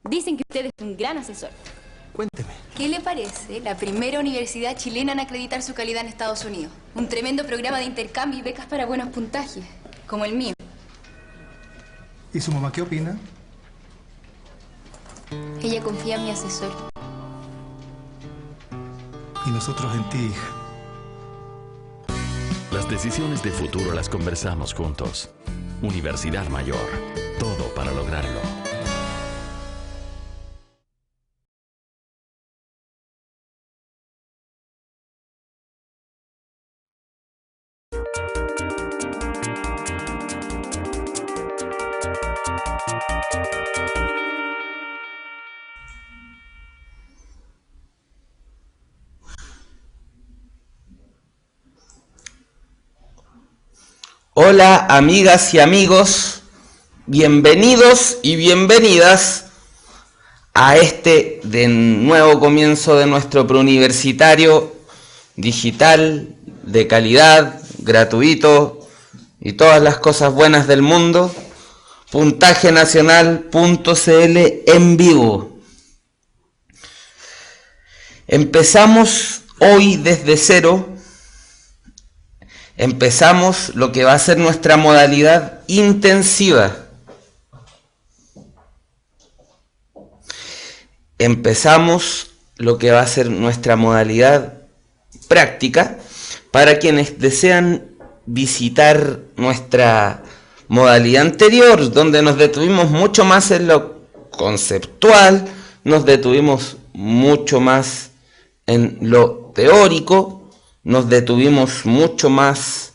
Dicen que usted es un gran asesor. Cuénteme. ¿Qué le parece la primera universidad chilena en acreditar su calidad en Estados Unidos? Un tremendo programa de intercambio y becas para buenos puntajes, como el mío. ¿Y su mamá qué opina? Ella confía en mi asesor. Y nosotros en ti, hija. Las decisiones de futuro las conversamos juntos. Universidad Mayor. Todo para lograrlo. Hola amigas y amigos, bienvenidos y bienvenidas a este de nuevo comienzo de nuestro preuniversitario digital, de calidad, gratuito y todas las cosas buenas del mundo, puntajenacional.cl en vivo. Empezamos hoy desde cero. Empezamos lo que va a ser nuestra modalidad intensiva. Empezamos lo que va a ser nuestra modalidad práctica para quienes desean visitar nuestra modalidad anterior, donde nos detuvimos mucho más en lo conceptual, nos detuvimos mucho más en lo teórico, nos detuvimos mucho más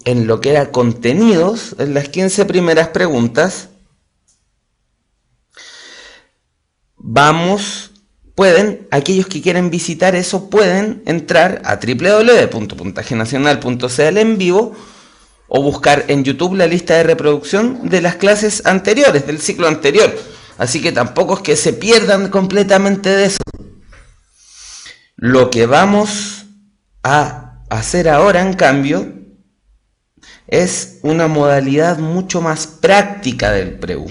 en lo que era contenidos, en las 15 primeras preguntas. Aquellos que quieren visitar eso, pueden entrar a www.puntajenacional.cl en vivo o buscar en YouTube la lista de reproducción de las clases anteriores, del ciclo anterior. Así que tampoco es que se pierdan completamente de eso. Lo que vamos a hacer ahora, en cambio, es una modalidad mucho más práctica del PREU.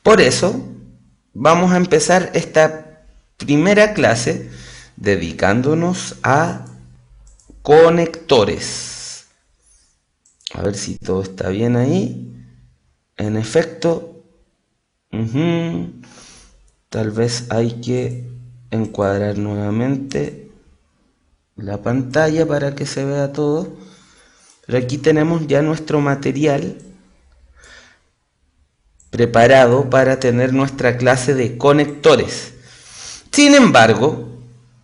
Por eso, vamos a empezar esta primera clase dedicándonos a conectores. A ver si todo está bien ahí. En efecto, tal vez hay que encuadrar nuevamente la pantalla para que se vea todo. Pero aquí tenemos ya nuestro material preparado para tener nuestra clase de conectores. Sin embargo,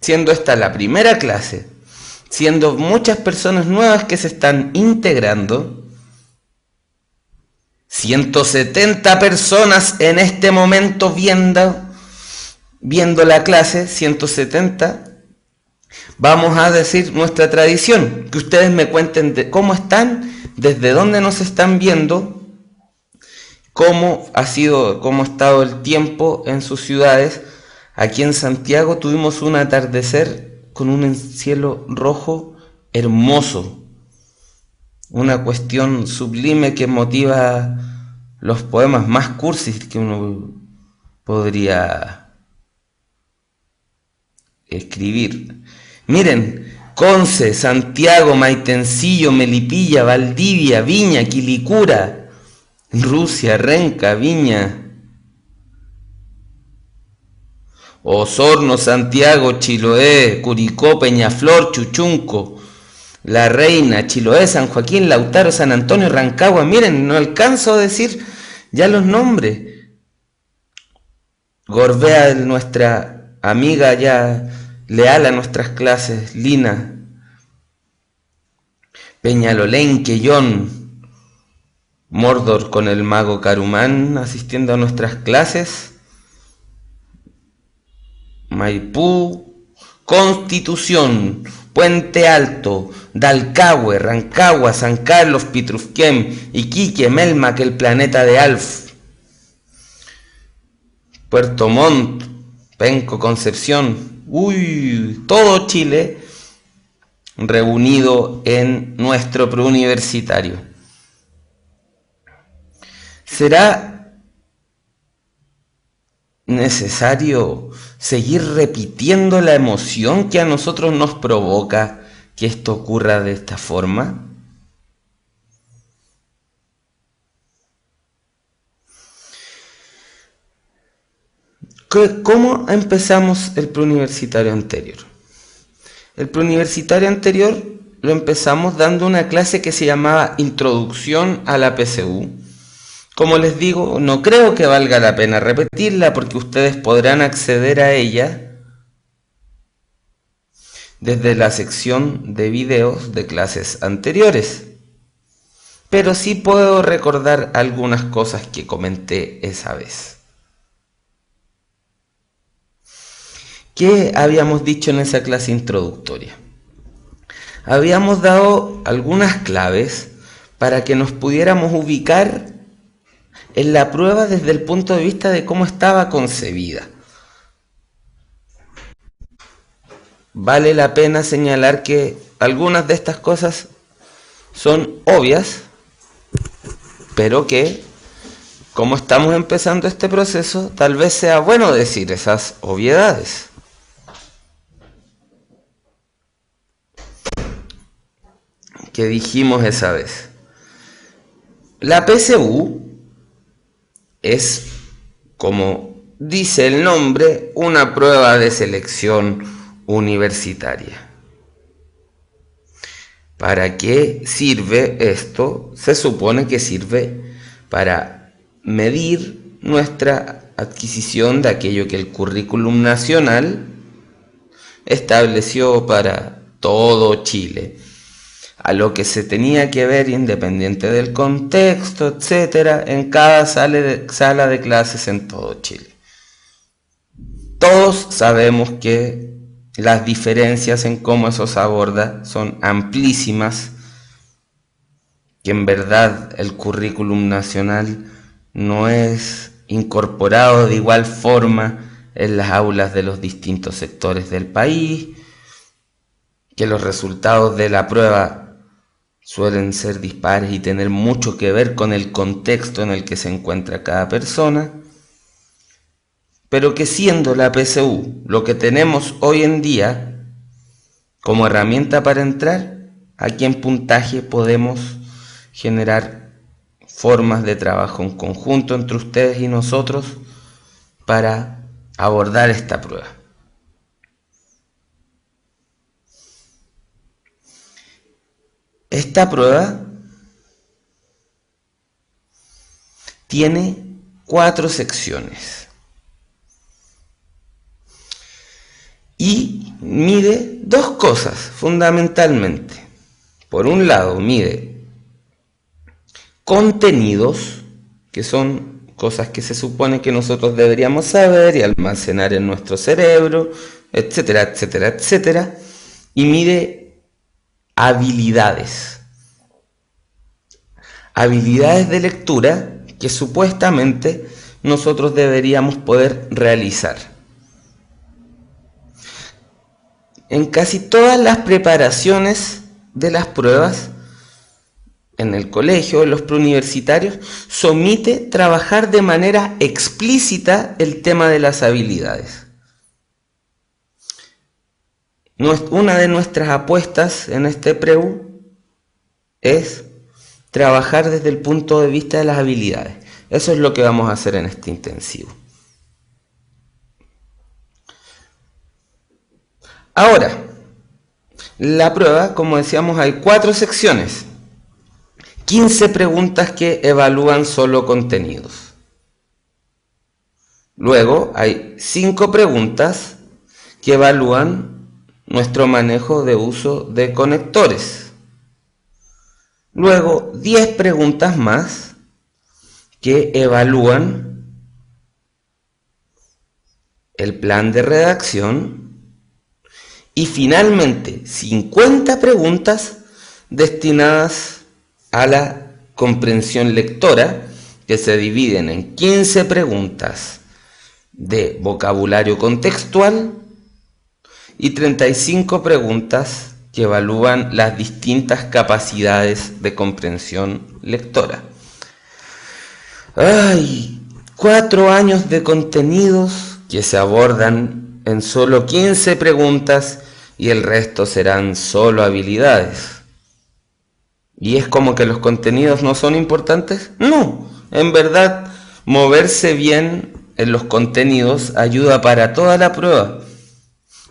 siendo esta la primera clase, siendo muchas personas nuevas que se están integrando, 170 personas en este momento viendo la clase, 170. Vamos a decir nuestra tradición, que ustedes me cuenten cómo están, desde dónde nos están viendo, cómo ha estado el tiempo en sus ciudades. Aquí en Santiago tuvimos un atardecer con un cielo rojo hermoso, una cuestión sublime que motiva los poemas más cursis que uno podría escribir. Miren, Conce, Santiago, Maitencillo, Melipilla, Valdivia, Viña, Quilicura, Rusia, Renca, Viña, Osorno, Santiago, Chiloé, Curicó, Peñaflor, Chuchunco, La Reina, Chiloé, San Joaquín, Lautaro, San Antonio, Rancagua. Miren, no alcanzo a decir ya los nombres. Gorbea, nuestra amiga ya leal a nuestras clases, Lina, Peñalolén, Quellón, Mordor con el mago Carumán asistiendo a nuestras clases, Maipú, Constitución, Puente Alto, Dalcahue, Rancagua, San Carlos, Pitrufquem, Iquique, Melmac, el planeta de Alf, Puerto Montt, Penco, Concepción, todo Chile reunido en nuestro preuniversitario. Será necesario seguir repitiendo la emoción que a nosotros nos provoca que esto ocurra de esta forma? ¿Cómo empezamos el preuniversitario anterior? El preuniversitario anterior lo empezamos dando una clase que se llamaba Introducción a la PSU. Como les digo, no creo que valga la pena repetirla porque ustedes podrán acceder a ella desde la sección de videos de clases anteriores. Pero sí puedo recordar algunas cosas que comenté esa vez. ¿Qué habíamos dicho en esa clase introductoria? Habíamos dado algunas claves para que nos pudiéramos ubicar en la prueba desde el punto de vista de cómo estaba concebida. Vale la pena señalar que algunas de estas cosas son obvias, pero que, como estamos empezando este proceso, tal vez sea bueno decir esas obviedades. Que dijimos esa vez. La PSU es, como dice el nombre, una prueba de selección universitaria. ¿Para qué sirve esto? Se supone que sirve para medir nuestra adquisición de aquello que el currículum nacional estableció para todo Chile, a lo que se tenía que ver independiente del contexto, etcétera, en cada sala de clases en todo Chile. Todos sabemos que las diferencias en cómo eso se aborda son amplísimas, que en verdad el currículum nacional no es incorporado de igual forma en las aulas de los distintos sectores del país, que los resultados de la prueba suelen ser dispares y tener mucho que ver con el contexto en el que se encuentra cada persona, pero que siendo la PSU lo que tenemos hoy en día como herramienta para entrar, aquí en puntaje podemos generar formas de trabajo en conjunto entre ustedes y nosotros para abordar esta prueba. Esta prueba tiene 4 secciones y mide 2 cosas fundamentalmente. Por un lado, mide contenidos, que son cosas que se supone que nosotros deberíamos saber y almacenar en nuestro cerebro, etcétera, etcétera, etcétera, y mide habilidades de lectura que supuestamente nosotros deberíamos poder realizar. En casi todas las preparaciones de las pruebas, en el colegio, en los preuniversitarios, se omite trabajar de manera explícita el tema de las habilidades. Una de nuestras apuestas en este preu es trabajar desde el punto de vista de las habilidades. Eso es lo que vamos a hacer en este intensivo. Ahora, la prueba, como decíamos, hay 4 secciones, 15 preguntas que evalúan solo contenidos. Luego hay 5 preguntas que evalúan nuestro manejo de uso de conectores. Luego 10 preguntas más que evalúan el plan de redacción. Y finalmente 50 preguntas destinadas a la comprensión lectora, que se dividen en 15 preguntas de vocabulario contextual y 35 preguntas que evalúan las distintas capacidades de comprensión lectora. ¡Ay! 4 años de contenidos que se abordan en solo 15 preguntas y el resto serán solo habilidades. ¿Y es como que los contenidos no son importantes? No, en verdad, moverse bien en los contenidos ayuda para toda la prueba,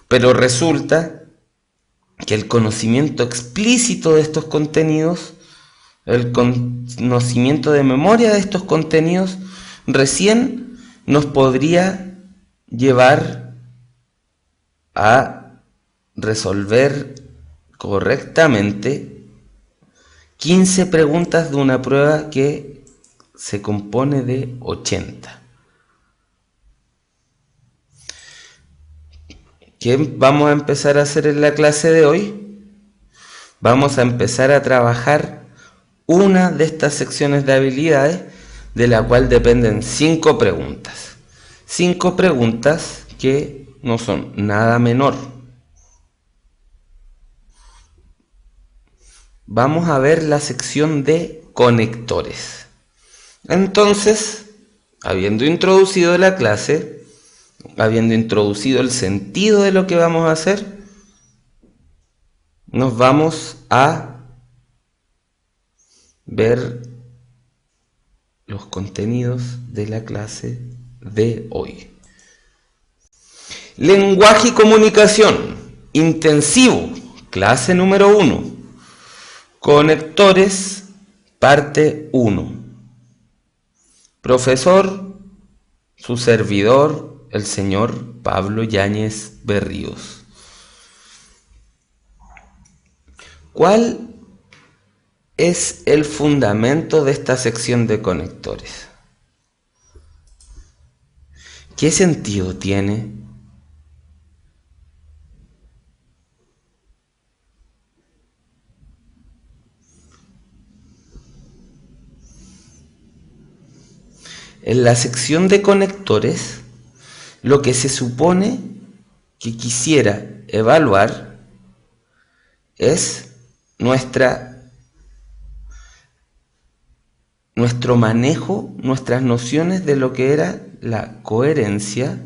pero resulta que el conocimiento explícito de estos contenidos, el conocimiento de memoria de estos contenidos, recién nos podría llevar a resolver correctamente 15 preguntas de una prueba que se compone de 80. ¿Qué vamos a empezar a hacer en la clase de hoy? Vamos a empezar a trabajar una de estas secciones de habilidades, de la cual dependen 5 preguntas. 5 preguntas que no son nada menor. Vamos a ver la sección de conectores. Entonces, habiendo introducido la clase, habiendo introducido el sentido de lo que vamos a hacer, nos vamos a ver los contenidos de la clase de hoy. Lenguaje y comunicación intensivo, clase número 1. Conectores, parte 1. Profesor, su servidor, el señor Pablo Yáñez Berríos. ¿Cuál es el fundamento de esta sección de conectores? ¿Qué sentido tiene? En la sección de conectores, lo que se supone que quisiera evaluar es nuestro manejo, nuestras nociones de lo que era la coherencia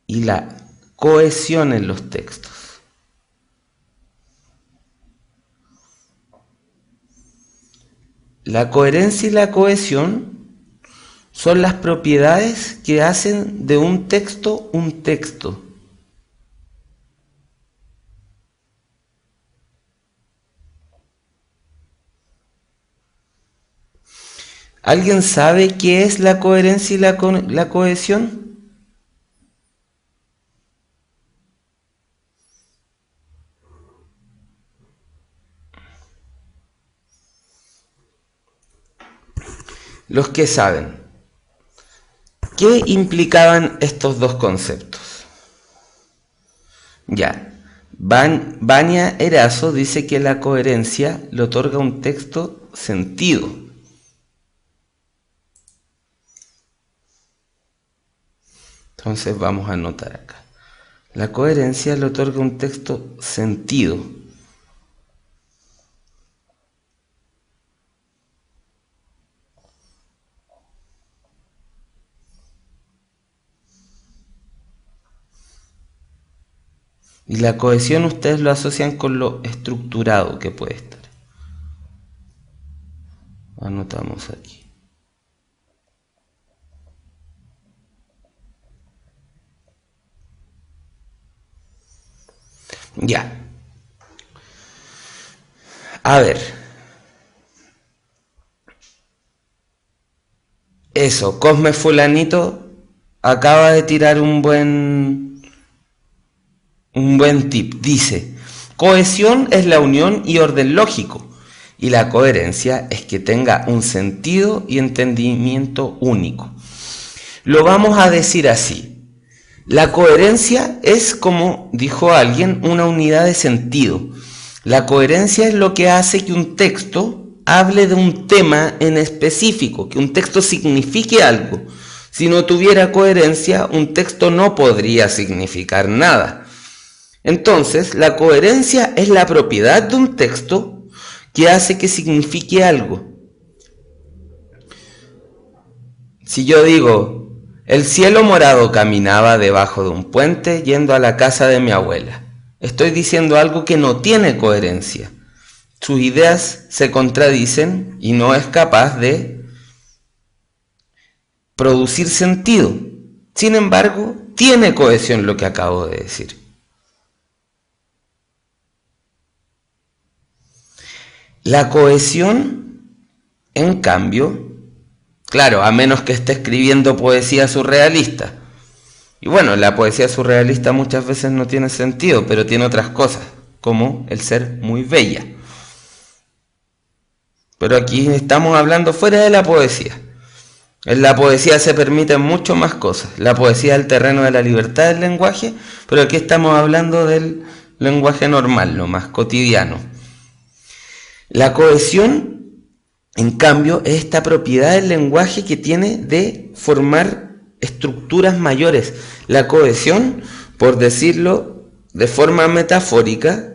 y la cohesión en los textos. La coherencia y la cohesión son las propiedades que hacen de un texto un texto. ¿Alguien sabe qué es la coherencia y la cohesión? Los que saben, ¿qué implicaban estos dos conceptos? Ya, Vania Erazo dice que la coherencia le otorga a un texto sentido. Entonces vamos a anotar acá. La coherencia le otorga a un texto sentido. Y la cohesión ustedes lo asocian con lo estructurado que puede estar. Anotamos aquí. Ya. A ver. Eso, Cosme Fulanito acaba de tirar un buen tip. Dice, cohesión es la unión y orden lógico, y la coherencia es que tenga un sentido y entendimiento único. Lo vamos a decir así. La coherencia es, como dijo alguien, una unidad de sentido. La coherencia es lo que hace que un texto hable de un tema en específico, que un texto signifique algo. Si no tuviera coherencia, un texto no podría significar nada. Entonces, la coherencia es la propiedad de un texto que hace que signifique algo. Si yo digo, el cielo morado caminaba debajo de un puente yendo a la casa de mi abuela, estoy diciendo algo que no tiene coherencia. Sus ideas se contradicen y no es capaz de producir sentido. Sin embargo, tiene cohesión lo que acabo de decir. La cohesión, en cambio, claro, a menos que esté escribiendo poesía surrealista. Y bueno, la poesía surrealista muchas veces no tiene sentido, pero tiene otras cosas, como el ser muy bella. Pero aquí estamos hablando fuera de la poesía. En la poesía se permiten mucho más cosas. La poesía es el terreno de la libertad del lenguaje, pero aquí estamos hablando del lenguaje normal, lo más cotidiano. La cohesión, en cambio, es esta propiedad del lenguaje que tiene de formar estructuras mayores. La cohesión, por decirlo de forma metafórica,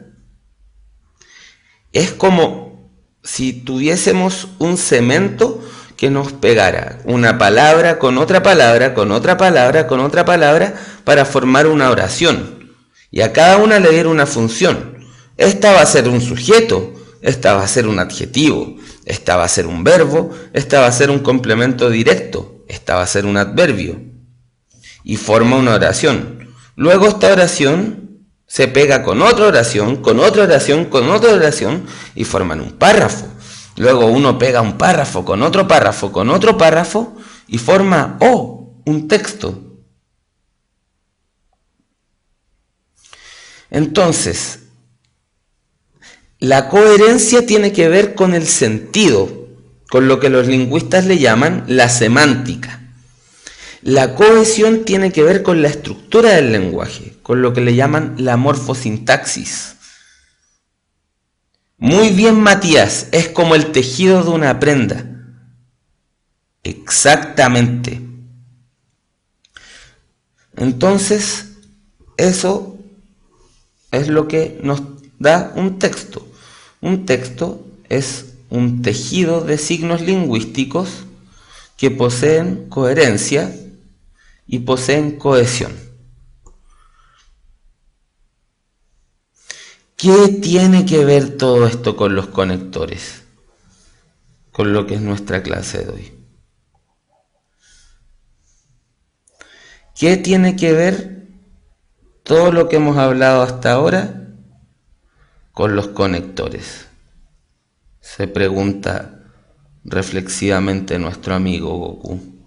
es como si tuviésemos un cemento que nos pegara una palabra con otra palabra, con otra palabra, con otra palabra, para formar una oración. Y a cada una le diera una función. Esta va a ser un sujeto, esta va a ser un adjetivo, esta va a ser un verbo, esta va a ser un complemento directo, esta va a ser un adverbio. Y forma una oración. Luego esta oración se pega con otra oración, con otra oración, con otra oración, y forman un párrafo. Luego uno pega un párrafo con otro párrafo, con otro párrafo, y forma un texto. Entonces, la coherencia tiene que ver con el sentido, con lo que los lingüistas le llaman la semántica. La cohesión tiene que ver con la estructura del lenguaje, con lo que le llaman la morfosintaxis. Muy bien, Matías, es como el tejido de una prenda. Exactamente. Entonces, eso es lo que nos da un texto. Un texto es un tejido de signos lingüísticos que poseen coherencia y poseen cohesión. ¿Qué tiene que ver todo esto con los conectores? Con lo que es nuestra clase de hoy. ¿Qué tiene que ver todo lo que hemos hablado hasta ahora con los conectores? Se pregunta reflexivamente nuestro amigo Goku.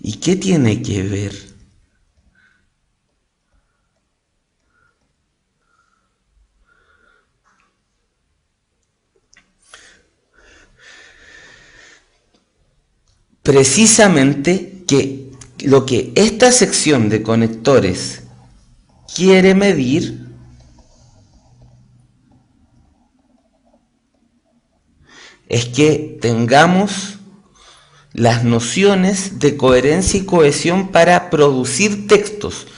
¿Y qué tiene que ver? Precisamente que lo que esta sección de conectores quiere medir es que tengamos las nociones de coherencia y cohesión para producir textos.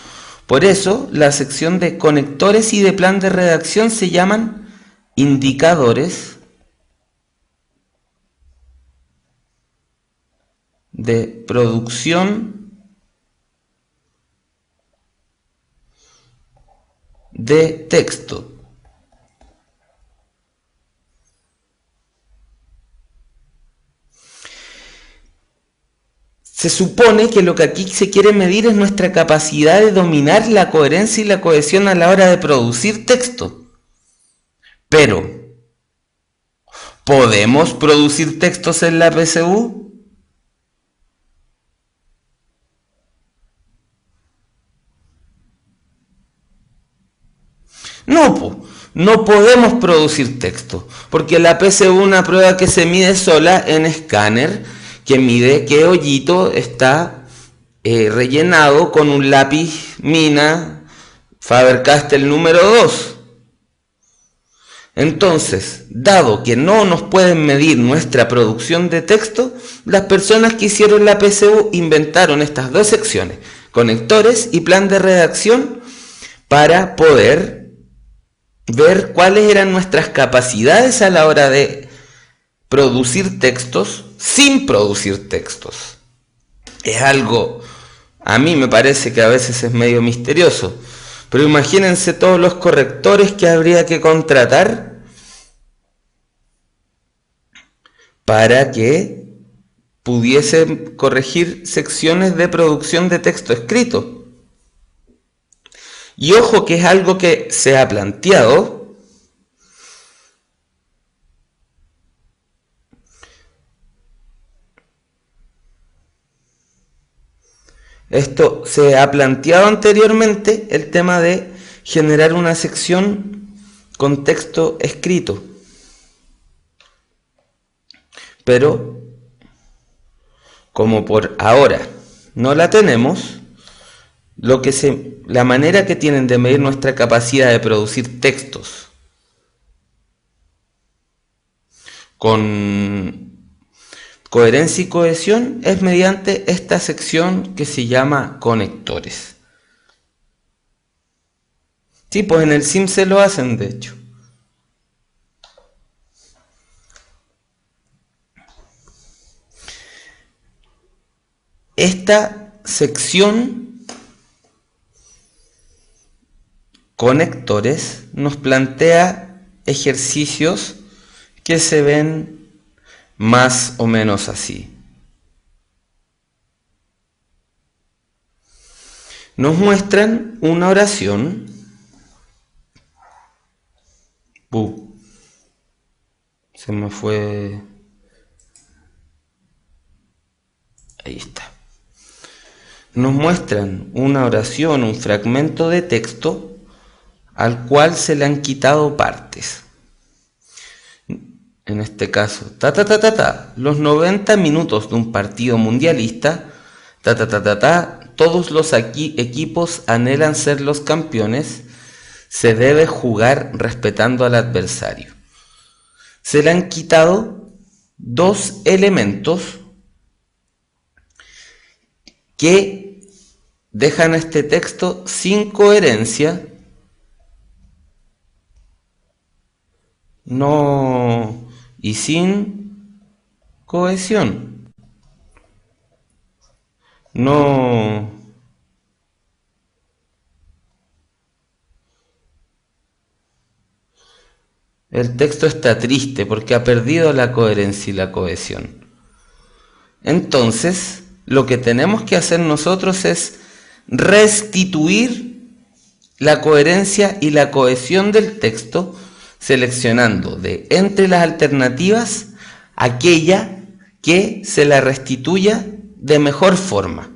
Por eso, la sección de conectores y de plan de redacción se llaman indicadores de producción de texto. Se supone que lo que aquí se quiere medir es nuestra capacidad de dominar la coherencia y la cohesión a la hora de producir texto. Pero, ¿podemos producir textos en la PSU? No podemos producir texto, porque la PSU es una prueba que se mide sola en escáner, que mide qué hoyito está rellenado con un lápiz Mina Faber-Castell número 2. Entonces, dado que no nos pueden medir nuestra producción de texto, las personas que hicieron la PSU inventaron estas dos secciones, conectores y plan de redacción para poder ver cuáles eran nuestras capacidades a la hora de producir textos sin producir textos. Es algo, a mí me parece que a veces es medio misterioso, pero imagínense todos los correctores que habría que contratar para que pudiesen corregir secciones de producción de texto escrito. Y ojo que es algo que se ha planteado. Esto se ha planteado anteriormente, el tema de generar una sección con texto escrito. Pero, como por ahora no la tenemos, la manera que tienen de medir nuestra capacidad de producir textos con coherencia y cohesión es mediante esta sección que se llama conectores. Sí, pues en el SIM se lo hacen, de hecho. Esta sección conectores nos plantea ejercicios que se ven más o menos así. Nos muestran una oración. Se me fue. Ahí está. Nos muestran una oración, un fragmento de texto al cual se le han quitado partes. En este caso, los 90 minutos de un partido mundialista, todos los equipos anhelan ser los campeones, se debe jugar respetando al adversario. Se le han quitado dos elementos que dejan este texto sin coherencia, y sin cohesión. El texto está triste porque ha perdido la coherencia y la cohesión. Entonces, lo que tenemos que hacer nosotros es restituir la coherencia y la cohesión del texto, seleccionando de entre las alternativas aquella que se la restituya de mejor forma.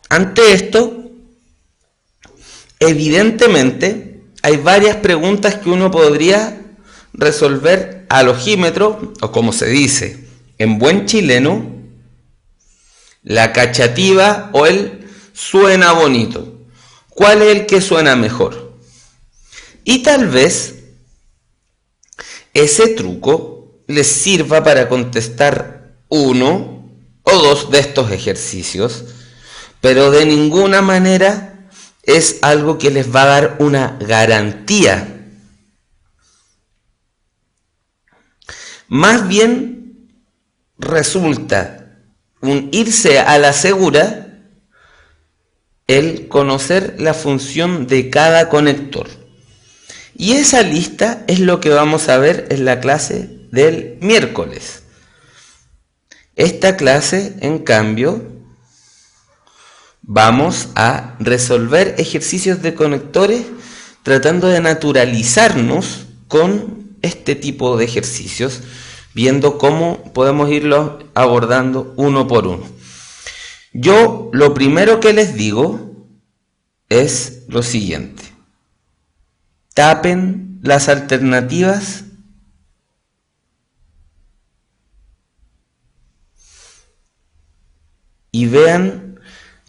Ante esto, evidentemente, hay varias preguntas que uno podría resolver al ojímetro, o como se dice en buen chileno, la cachativa o el suena bonito. ¿Cuál es el que suena mejor? Y tal vez ese truco les sirva para contestar uno o dos de estos ejercicios, pero de ninguna manera es algo que les va a dar una garantía. Más bien resulta un irse a la segura el conocer la función de cada conector. Y esa lista es lo que vamos a ver en la clase del miércoles. Esta clase, en cambio, vamos a resolver ejercicios de conectores tratando de naturalizarnos con este tipo de ejercicios, viendo cómo podemos irlos abordando uno por uno. Yo lo primero que les digo es lo siguiente: tapen las alternativas y vean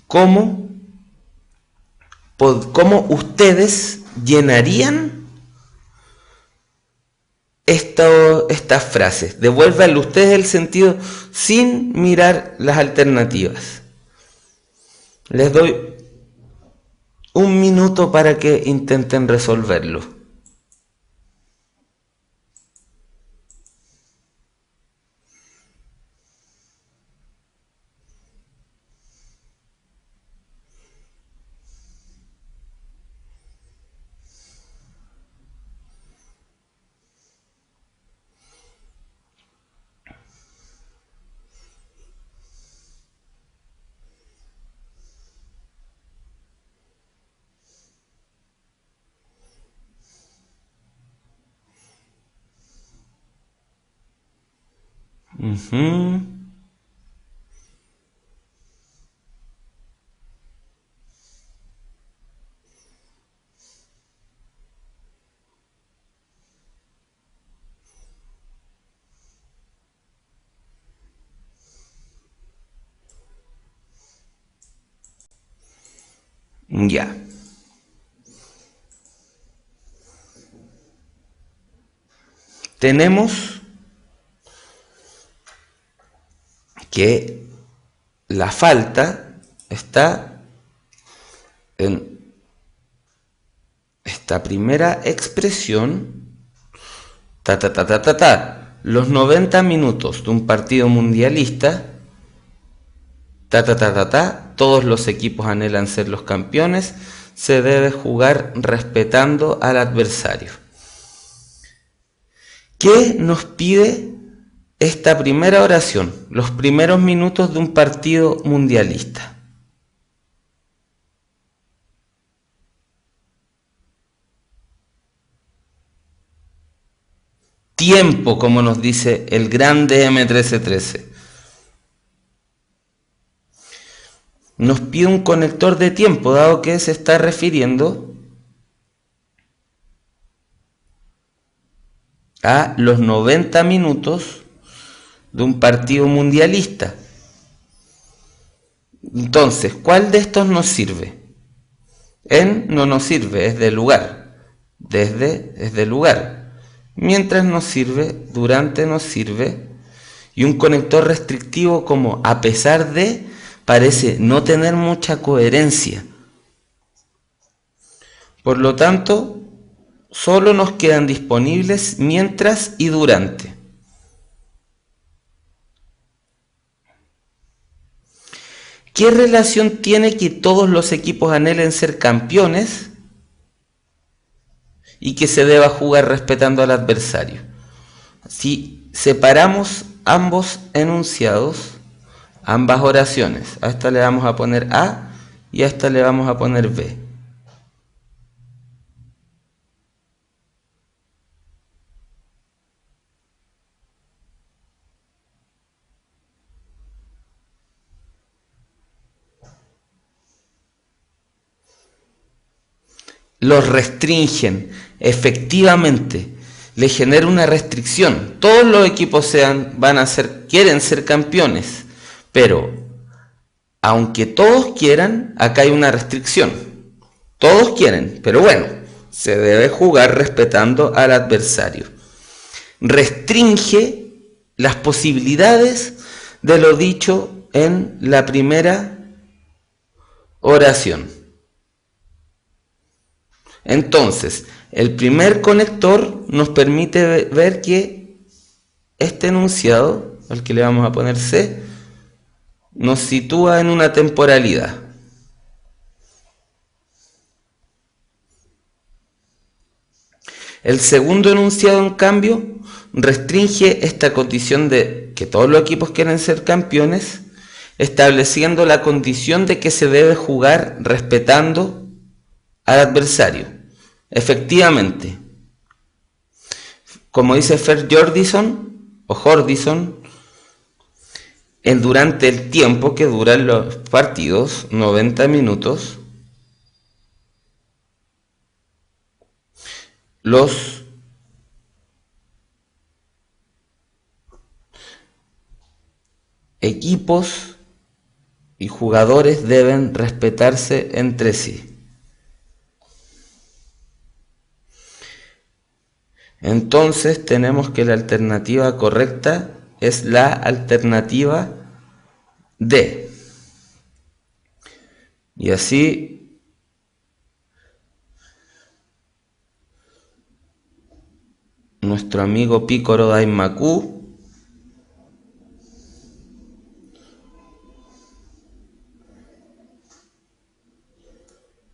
cómo ustedes llenarían estas frases. Devuélvanle ustedes el sentido sin mirar las alternativas. Les doy un minuto para que intenten resolverlo. Ya. Tenemos que la falta está en esta primera expresión, los 90 minutos de un partido mundialista, todos los equipos anhelan ser los campeones, se debe jugar respetando al adversario. ¿Qué nos pide esta primera oración, los primeros minutos de un partido mundialista? Tiempo, como nos dice el grande M1313. Nos pide un conector de tiempo, dado que se está refiriendo a los 90 minutos de un partido mundialista. Entonces, ¿cuál de estos nos sirve? En no nos sirve, es de lugar. Desde es de lugar. Mientras nos sirve, durante nos sirve. Y un conector restrictivo como a pesar de parece no tener mucha coherencia. Por lo tanto, solo nos quedan disponibles mientras y durante. ¿Qué relación tiene que todos los equipos anhelen ser campeones y que se deba jugar respetando al adversario? Si separamos ambos enunciados, ambas oraciones, a esta le vamos a poner A y a esta le vamos a poner B. Los restringen, efectivamente, le genera una restricción. Todos los equipos quieren ser campeones, pero aunque todos quieran, acá hay una restricción. Todos quieren, pero bueno, se debe jugar respetando al adversario. Restringe las posibilidades de lo dicho en la primera oración. Entonces, el primer conector nos permite ver que este enunciado, al que le vamos a poner C, nos sitúa en una temporalidad. El segundo enunciado, en cambio, restringe esta condición de que todos los equipos quieren ser campeones, estableciendo la condición de que se debe jugar respetando al adversario. Efectivamente, como dice Fer Jordison o Jordison, durante el tiempo que duran los partidos, 90 minutos, los equipos y jugadores deben respetarse entre sí. Entonces tenemos que la alternativa correcta es la alternativa D. Y así nuestro amigo Pícoro Daimaku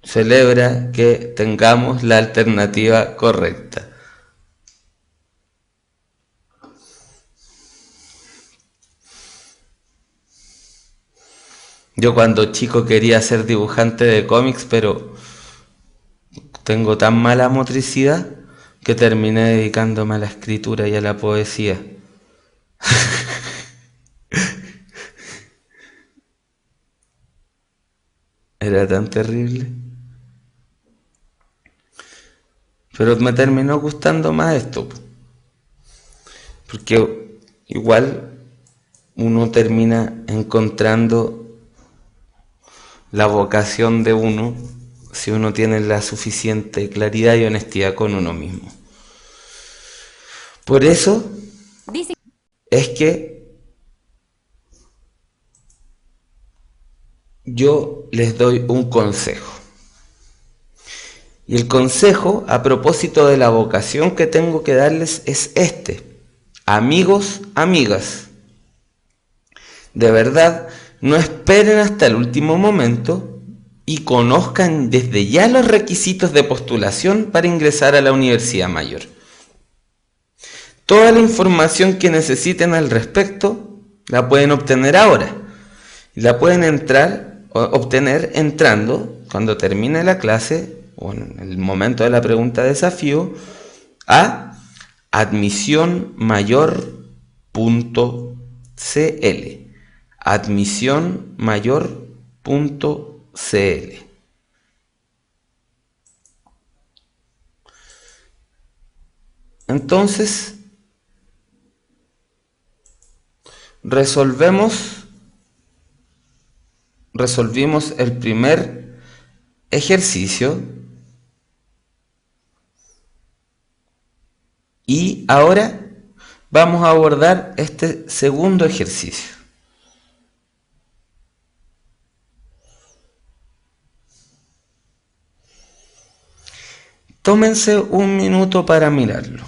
celebra que tengamos la alternativa correcta. Yo cuando chico quería ser dibujante de cómics, pero tengo tan mala motricidad que terminé dedicándome a la escritura y a la poesía. Era tan terrible. Pero me terminó gustando más esto, porque igual uno termina encontrando la vocación de uno si uno tiene la suficiente claridad y honestidad con uno mismo. Por eso es que yo les doy un consejo. Y el consejo, a propósito de la vocación que tengo que darles, es este. Amigos, amigas, de verdad, no esperen hasta el último momento y conozcan desde ya los requisitos de postulación para ingresar a la Universidad Mayor. Toda la información que necesiten al respecto la pueden obtener ahora. La pueden obtener entrando, cuando termine la clase, o en el momento de la pregunta de desafío, a admisionmayor.cl. admisionmayor.cl. Entonces, resolvimos el primer ejercicio y ahora vamos a abordar este segundo ejercicio. Tómense un minuto para mirarlo.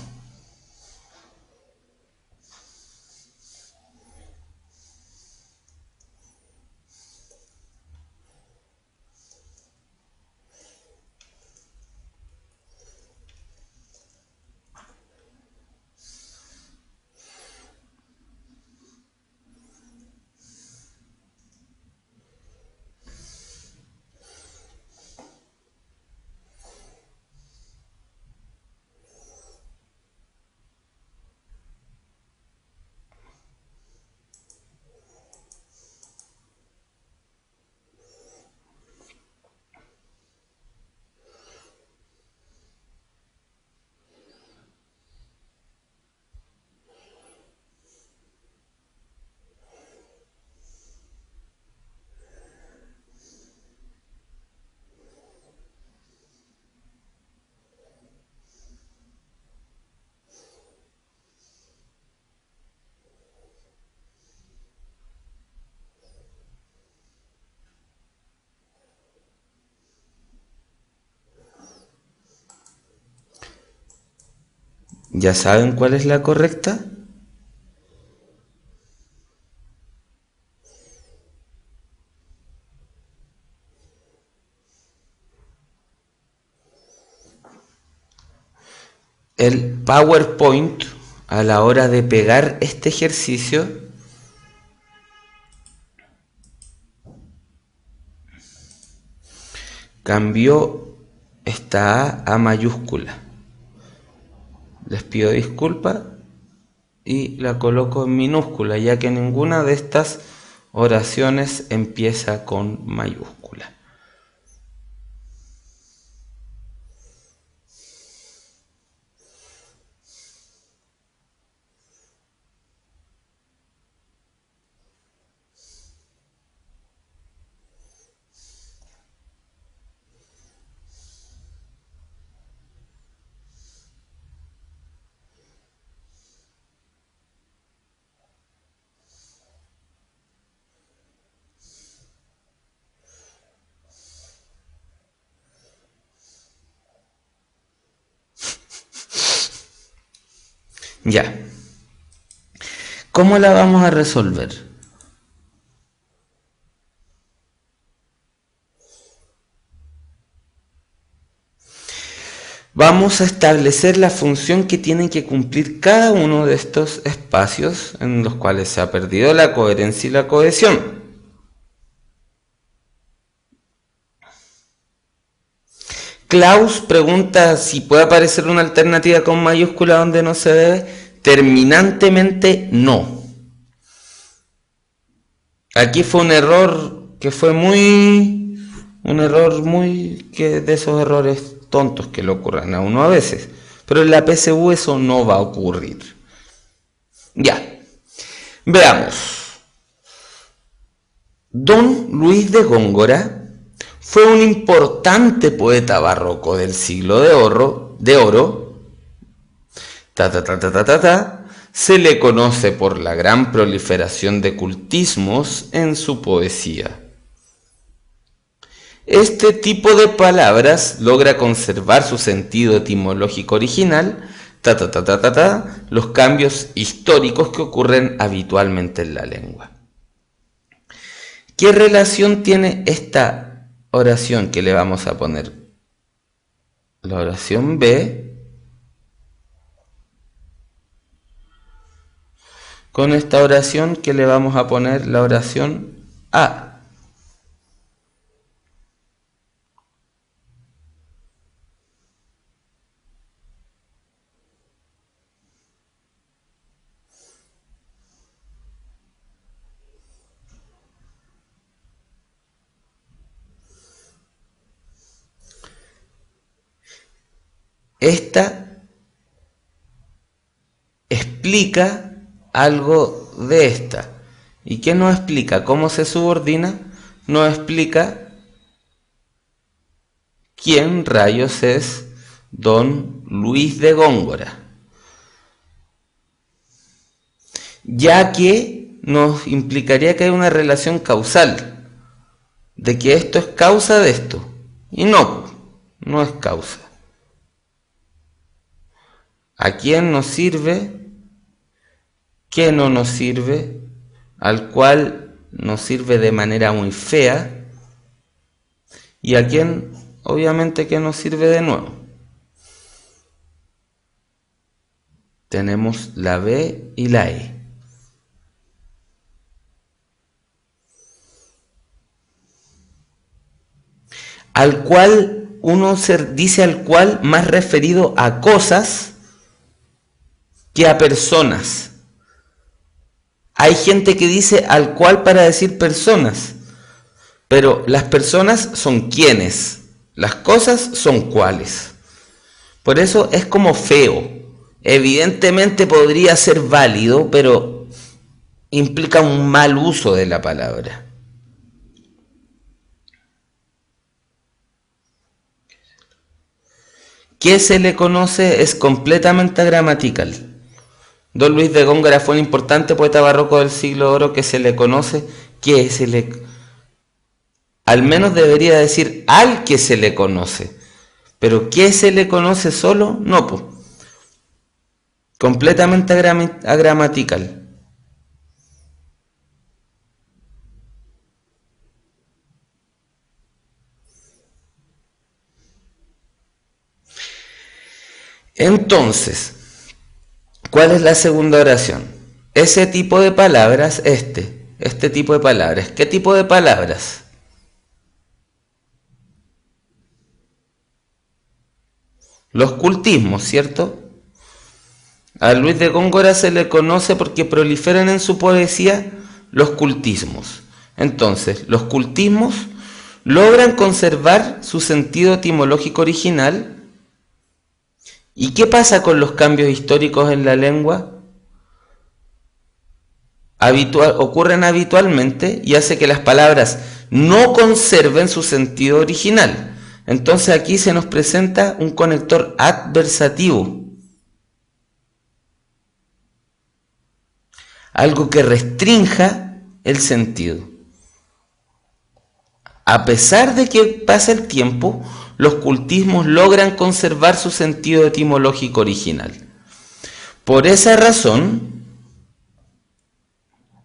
¿Ya saben cuál es la correcta? El PowerPoint, a la hora de pegar este ejercicio, cambió esta A mayúscula. Les pido disculpas y la coloco en minúscula, ya que ninguna de estas oraciones empieza con mayúscula. Ya. ¿Cómo la vamos a resolver? Vamos a establecer la función que tienen que cumplir cada uno de estos espacios en los cuales se ha perdido la coherencia y la cohesión. Klaus pregunta si puede aparecer una alternativa con mayúscula donde no se debe. Terminantemente no. Aquí fue un error que fue muy de esos errores tontos que le ocurren a uno a veces, pero en la PSU eso no va a ocurrir. Ya, veamos. Don Luis de Góngora fue un importante poeta barroco del siglo de oro. Se le conoce por la gran proliferación de cultismos en su poesía. Este tipo de palabras logra conservar su sentido etimológico original, los cambios históricos que ocurren habitualmente en la lengua. ¿Qué relación tiene esta oración que le vamos a poner? La oración B con esta oración que le vamos a poner la oración A. Esta explica algo de esta. ¿Y qué nos explica? ¿Cómo se subordina? Nos explica quién rayos es Don Luis de Góngora. Ya que nos implicaría que hay una relación causal, de que esto es causa de esto. Y no es causa. ¿A quién nos sirve? ¿Qué no nos sirve? Al cual nos sirve de manera muy fea. ¿Y a quién? Obviamente que nos sirve de nuevo. Tenemos la B y la E. Al cual uno se dice al cual más referido a cosas que a personas. Hay gente que dice al cual para decir personas, pero las personas son quienes, las cosas son cuáles. Por eso es como feo. Evidentemente podría ser válido, pero implica un mal uso de la palabra. ¿Qué se le conoce? Es completamente gramatical. Don Luis de Góngora fue un importante poeta barroco del siglo de oro que se le conoce, al menos debería decir al que se le conoce, pero ¿qué se le conoce solo? No, pues. Completamente agramatical. Entonces, ¿cuál es la segunda oración? Ese tipo de palabras, este tipo de palabras. ¿Qué tipo de palabras? Los cultismos, ¿cierto? A Luis de Góngora se le conoce porque proliferan en su poesía los cultismos. Entonces, los cultismos logran conservar su sentido etimológico original. ¿Y qué pasa con los cambios históricos en la lengua? Ocurren habitualmente y hace que las palabras no conserven su sentido original. Entonces aquí se nos presenta un conector adversativo. Algo que restrinja el sentido. A pesar de que pasa el tiempo, los cultismos logran conservar su sentido etimológico original. Por esa razón,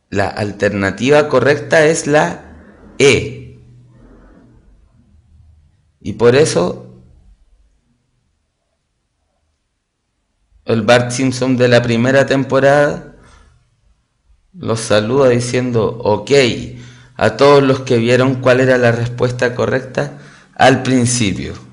la alternativa correcta es la E. Y por eso el Bart Simpson de la primera temporada los saluda diciendo ok a todos los que vieron cuál era la respuesta correcta al principio.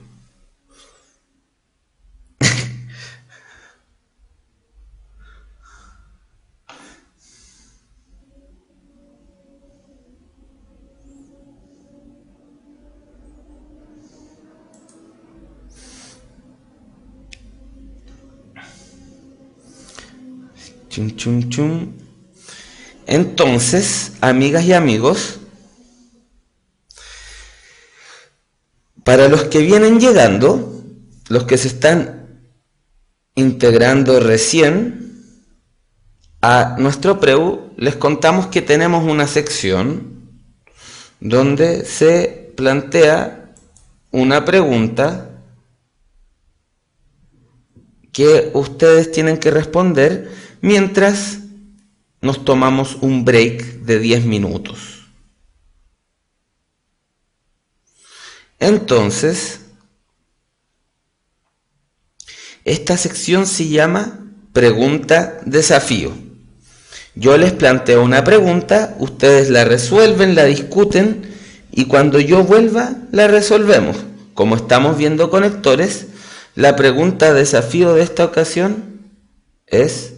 Chum, chum, chum. Entonces, amigas y amigos, para los que vienen llegando, los que se están integrando recién a nuestro preu, les contamos que tenemos una sección donde se plantea una pregunta que ustedes tienen que responder mientras nos tomamos un break de 10 minutos. Entonces, esta sección se llama Pregunta Desafío. Yo les planteo una pregunta, ustedes la resuelven, la discuten y cuando yo vuelva la resolvemos. Como estamos viendo conectores, la pregunta desafío de esta ocasión es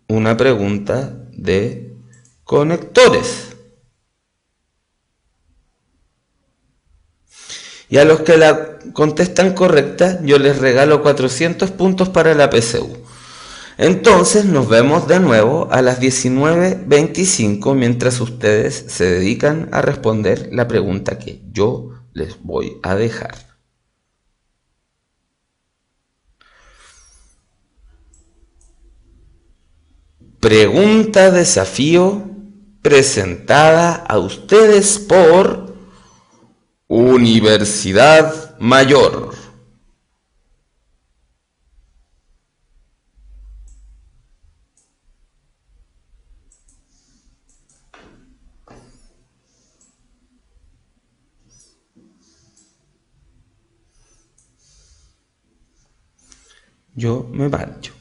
una pregunta de conectores. Y a los que la contestan correcta, yo les regalo 400 puntos para la PSU. Entonces nos vemos de nuevo a las 19:25 mientras ustedes se dedican a responder la pregunta que yo les voy a dejar. Pregunta desafío presentada a ustedes por Universidad Mayor. Yo me marcho.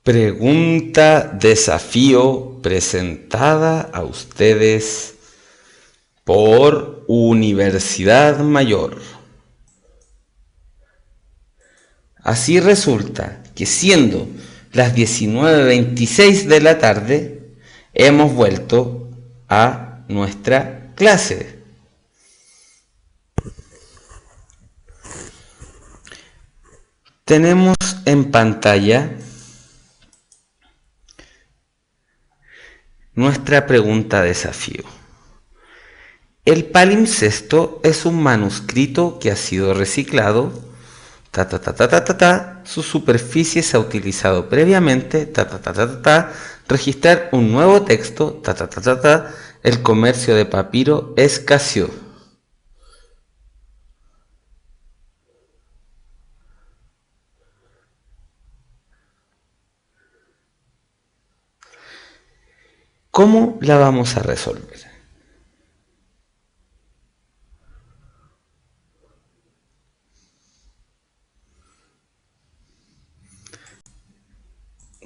Pregunta desafío presentada a ustedes por Universidad Mayor. Así resulta que siendo las 19:26 de la tarde, hemos vuelto a nuestra clase. Tenemos en pantalla nuestra pregunta desafío. El palimpsesto es un manuscrito que ha sido reciclado. Su superficie se ha utilizado previamente. Registrar un nuevo texto. El comercio de papiro escaseó. ¿Cómo la vamos a resolver?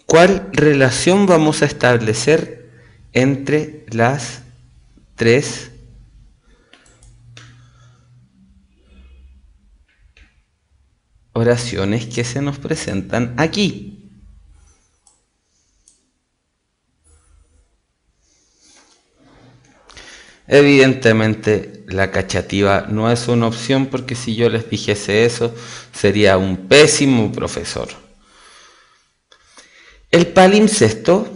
¿Cuál relación vamos a establecer entre las tres oraciones que se nos presentan aquí? Evidentemente la cachativa no es una opción, porque si yo les dijese eso sería un pésimo profesor. El palimpsesto,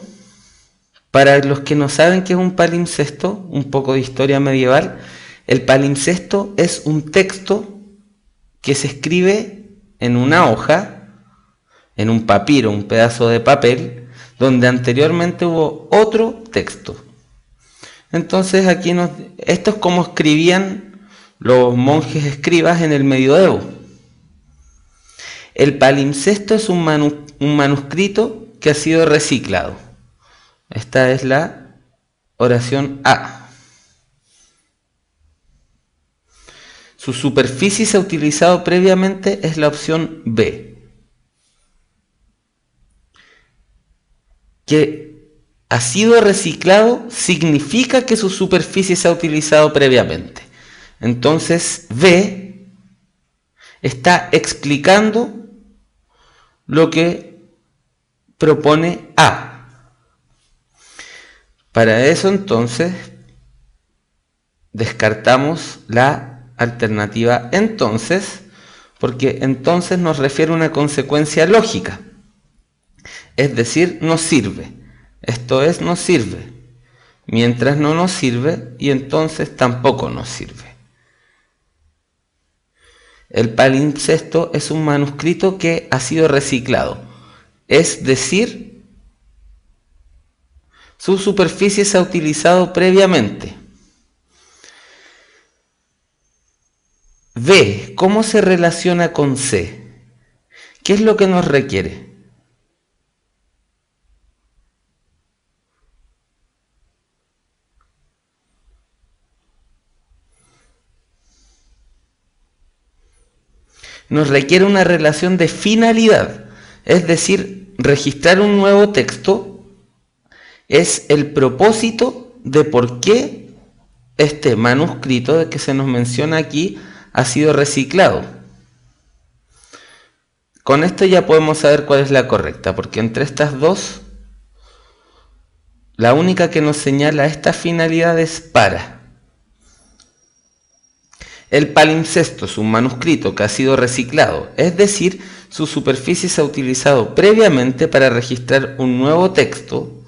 para los que no saben qué es un palimpsesto, un poco de historia medieval, el palimpsesto es un texto que se escribe en una hoja, en un papiro, un pedazo de papel, donde anteriormente hubo otro texto. Entonces aquí esto es como escribían los monjes escribas en el medioevo. El palimpsesto es un manuscrito que ha sido reciclado. Esta es la oración A. Su superficie se ha utilizado previamente, es la opción B. Que ha sido reciclado significa que su superficie se ha utilizado previamente. Entonces, B está explicando lo que propone A. Para eso, entonces, descartamos la alternativa entonces, porque entonces nos refiere a una consecuencia lógica. Es decir, nos sirve. Esto es, nos sirve, mientras no nos sirve, y entonces tampoco nos sirve. El palimpsesto es un manuscrito que ha sido reciclado, es decir, su superficie se ha utilizado previamente. B, ¿cómo se relaciona con C? ¿Qué es lo que nos requiere? Nos requiere una relación de finalidad, es decir, registrar un nuevo texto es el propósito de por qué este manuscrito que se nos menciona aquí ha sido reciclado. Con esto ya podemos saber cuál es la correcta, porque entre estas dos, la única que nos señala esta finalidad es para. El palimpsesto es un manuscrito que ha sido reciclado, es decir, su superficie se ha utilizado previamente para registrar un nuevo texto,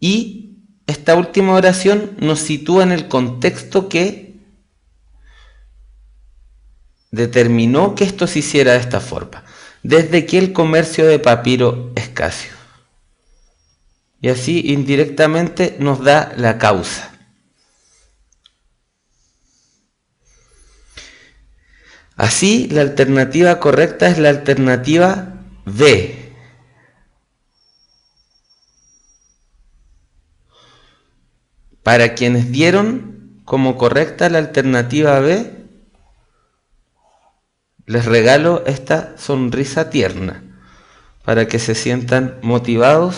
y esta última oración nos sitúa en el contexto que determinó que esto se hiciera de esta forma, desde que el comercio de papiro escaseó. Y así indirectamente nos da la causa. Así, la alternativa correcta es la alternativa B. Para quienes dieron como correcta la alternativa B, les regalo esta sonrisa tierna, para que se sientan motivados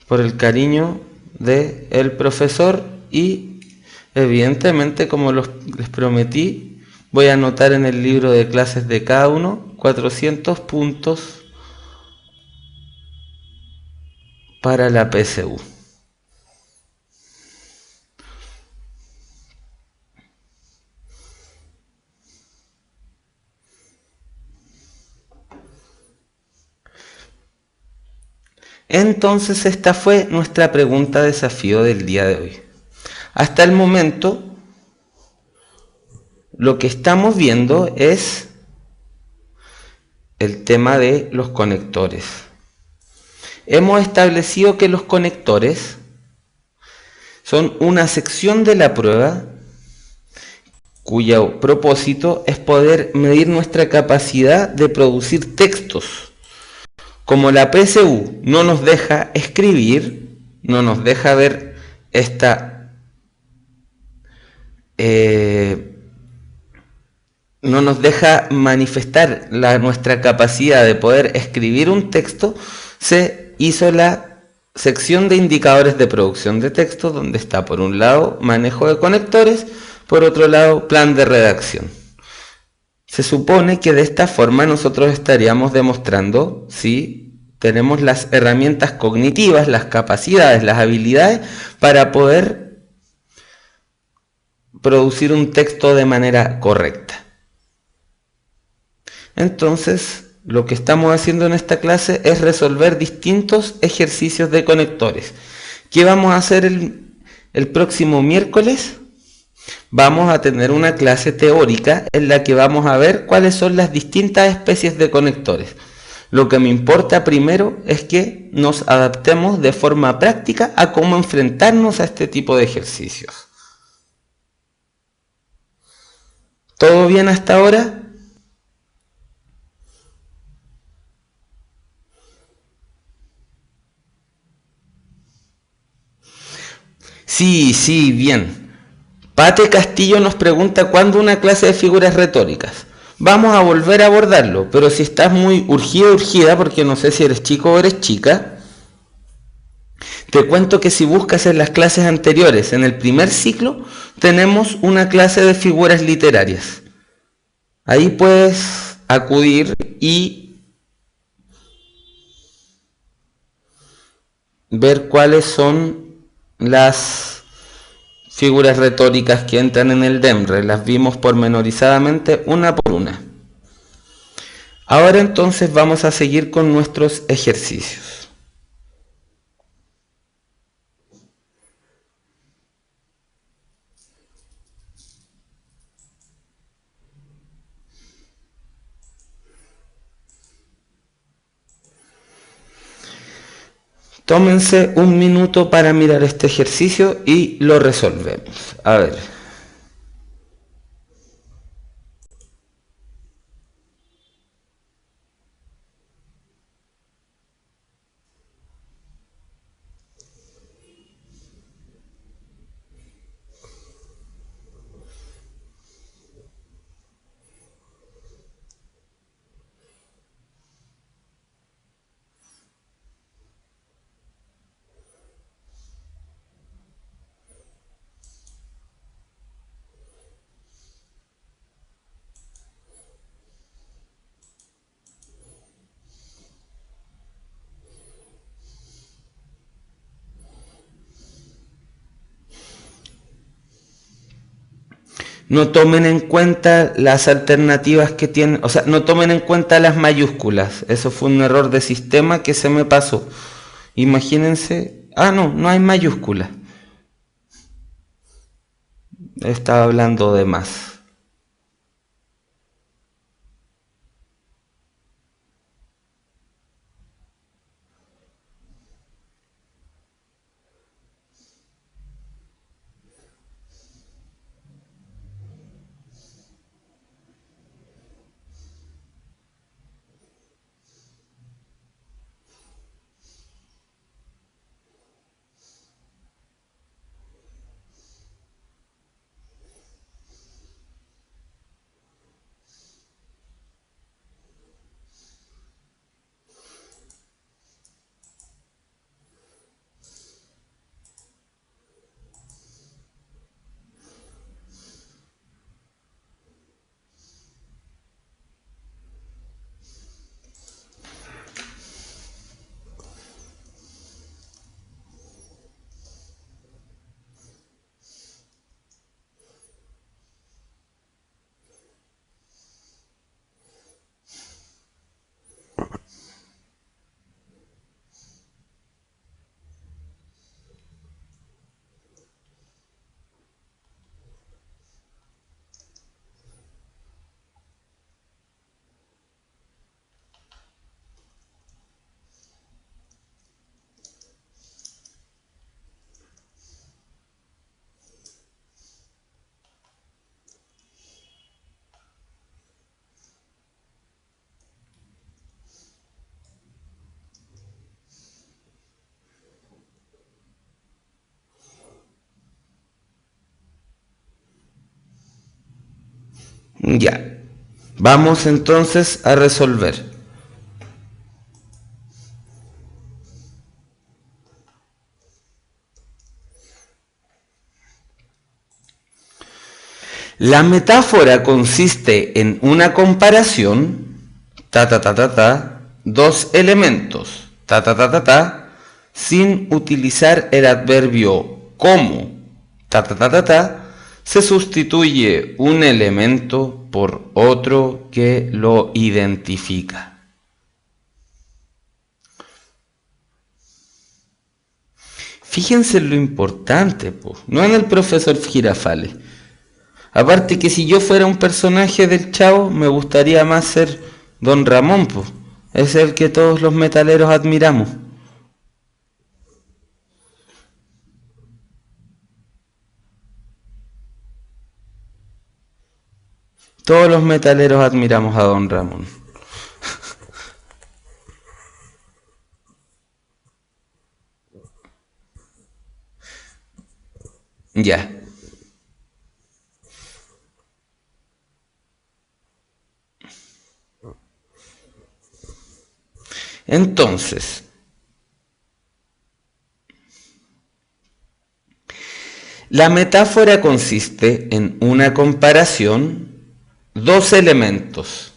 por el cariño del profesor y evidentemente, como les prometí, voy a anotar en el libro de clases de cada uno 400 puntos para la PSU. Entonces esta fue nuestra pregunta desafío del día de hoy. Hasta el momento, lo que estamos viendo es el tema de los conectores. Hemos establecido que los conectores son una sección de la prueba cuyo propósito es poder medir nuestra capacidad de producir textos. Como la PSU no nos deja escribir, no nos deja ver no nos deja manifestar nuestra capacidad de poder escribir un texto, se hizo la sección de indicadores de producción de texto, donde está por un lado manejo de conectores, por otro lado plan de redacción. Se supone que de esta forma nosotros estaríamos demostrando si tenemos las herramientas cognitivas, las capacidades, las habilidades para poder producir un texto de manera correcta. Entonces, lo que estamos haciendo en esta clase es resolver distintos ejercicios de conectores. ¿Qué vamos a hacer el próximo miércoles? Vamos a tener una clase teórica en la que vamos a ver cuáles son las distintas especies de conectores. Lo que me importa primero es que nos adaptemos de forma práctica a cómo enfrentarnos a este tipo de ejercicios. ¿Todo bien hasta ahora? Sí, bien. Pate Castillo nos pregunta cuándo una clase de figuras retóricas. Vamos a volver a abordarlo, pero si estás muy urgida, porque no sé si eres chico o eres chica, te cuento que si buscas en las clases anteriores, en el primer ciclo, tenemos una clase de figuras literarias. Ahí puedes acudir y ver cuáles son las figuras retóricas que entran en el DEMRE. Las vimos pormenorizadamente una por una. Ahora entonces vamos a seguir con nuestros ejercicios. Tómense un minuto para mirar este ejercicio y lo resolvemos. A ver. No tomen en cuenta las alternativas que tienen, o sea, no tomen en cuenta las mayúsculas. Eso fue un error de sistema que se me pasó. Imagínense, no hay mayúsculas. Estaba hablando de más. Ya. Vamos entonces a resolver. La metáfora consiste en una comparación, dos elementos, sin utilizar el adverbio como, se sustituye un elemento por otro que lo identifica. Fíjense en lo importante, no en el profesor Girafales. Aparte que si yo fuera un personaje del Chavo, me gustaría más ser Don Ramón, es el que todos los metaleros admiramos. Todos los metaleros admiramos a Don Ramón. Ya. Entonces, la metáfora consiste en una comparación, dos elementos.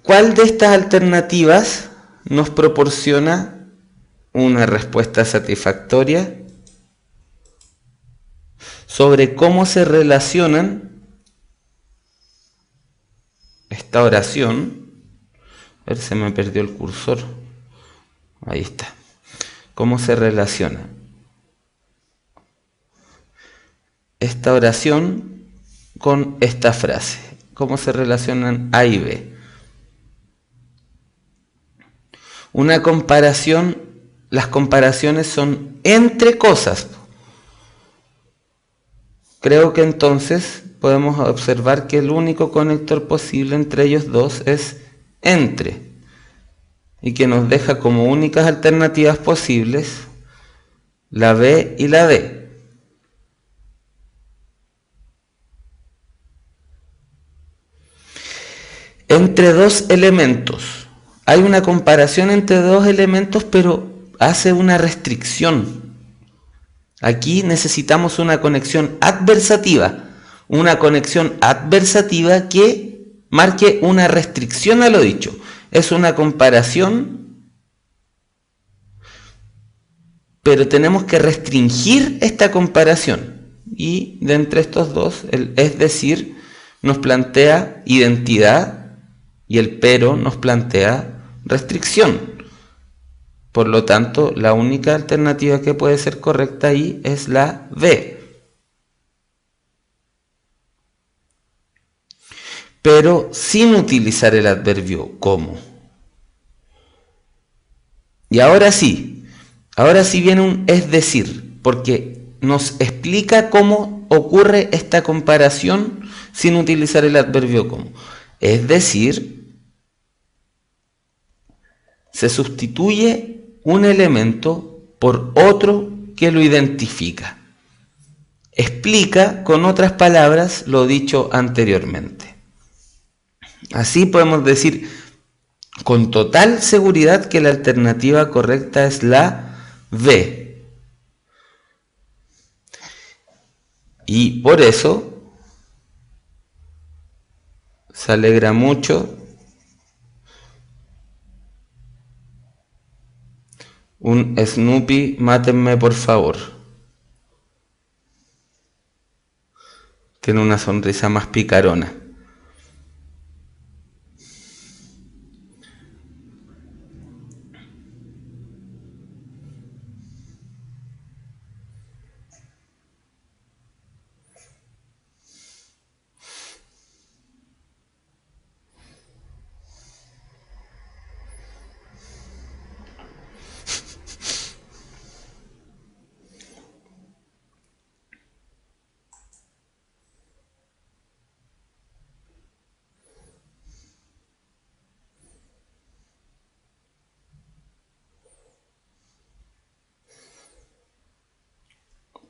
¿Cuál de estas alternativas nos proporciona una respuesta satisfactoria sobre cómo se relacionan esta oración? A ver, se me perdió el cursor. Ahí está. ¿Cómo se relaciona esta oración con esta frase? ¿Cómo se relacionan A y B? Una comparación, las comparaciones son entre cosas. Creo que entonces podemos observar que el único conector posible entre ellos dos es entre, y que nos deja como únicas alternativas posibles la B y la D. Entre dos elementos. Hay una comparación entre dos elementos, pero hace una restricción. Aquí necesitamos una conexión adversativa. Una conexión adversativa que marque una restricción a lo dicho. Es una comparación, pero tenemos que restringir esta comparación. Y de entre estos dos, el es decir, nos plantea identidad y el pero nos plantea restricción. Por lo tanto, la única alternativa que puede ser correcta ahí es la B. Pero sin utilizar el adverbio como. Y ahora sí viene un es decir, porque nos explica cómo ocurre esta comparación sin utilizar el adverbio como. Es decir, se sustituye un elemento por otro que lo identifica. Explica con otras palabras lo dicho anteriormente. Así podemos decir con total seguridad que la alternativa correcta es la B. Y por eso se alegra mucho un Snoopy, mátenme por favor. Tiene una sonrisa más picarona.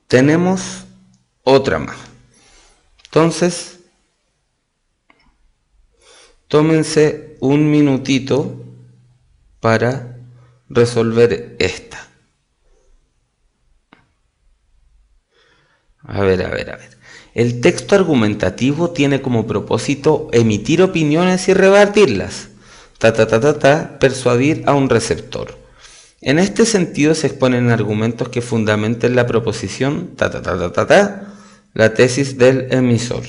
Tenemos otra más. Entonces, tómense un minutito para resolver esta. A ver. El texto argumentativo tiene como propósito emitir opiniones y rebatirlas. Persuadir a un receptor. En este sentido se exponen argumentos que fundamenten la proposición, la tesis del emisor.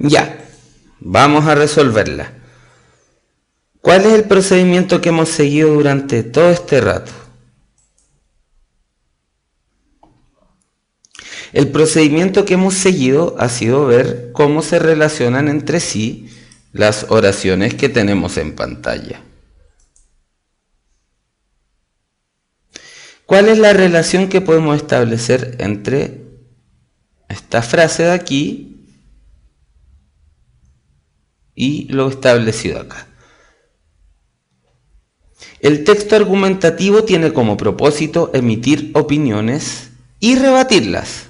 Ya, vamos a resolverla. ¿Cuál es el procedimiento que hemos seguido durante todo este rato? El procedimiento que hemos seguido ha sido ver cómo se relacionan entre sí las oraciones que tenemos en pantalla. ¿Cuál es la relación que podemos establecer entre esta frase de aquí y lo establecido acá? El texto argumentativo tiene como propósito emitir opiniones y rebatirlas,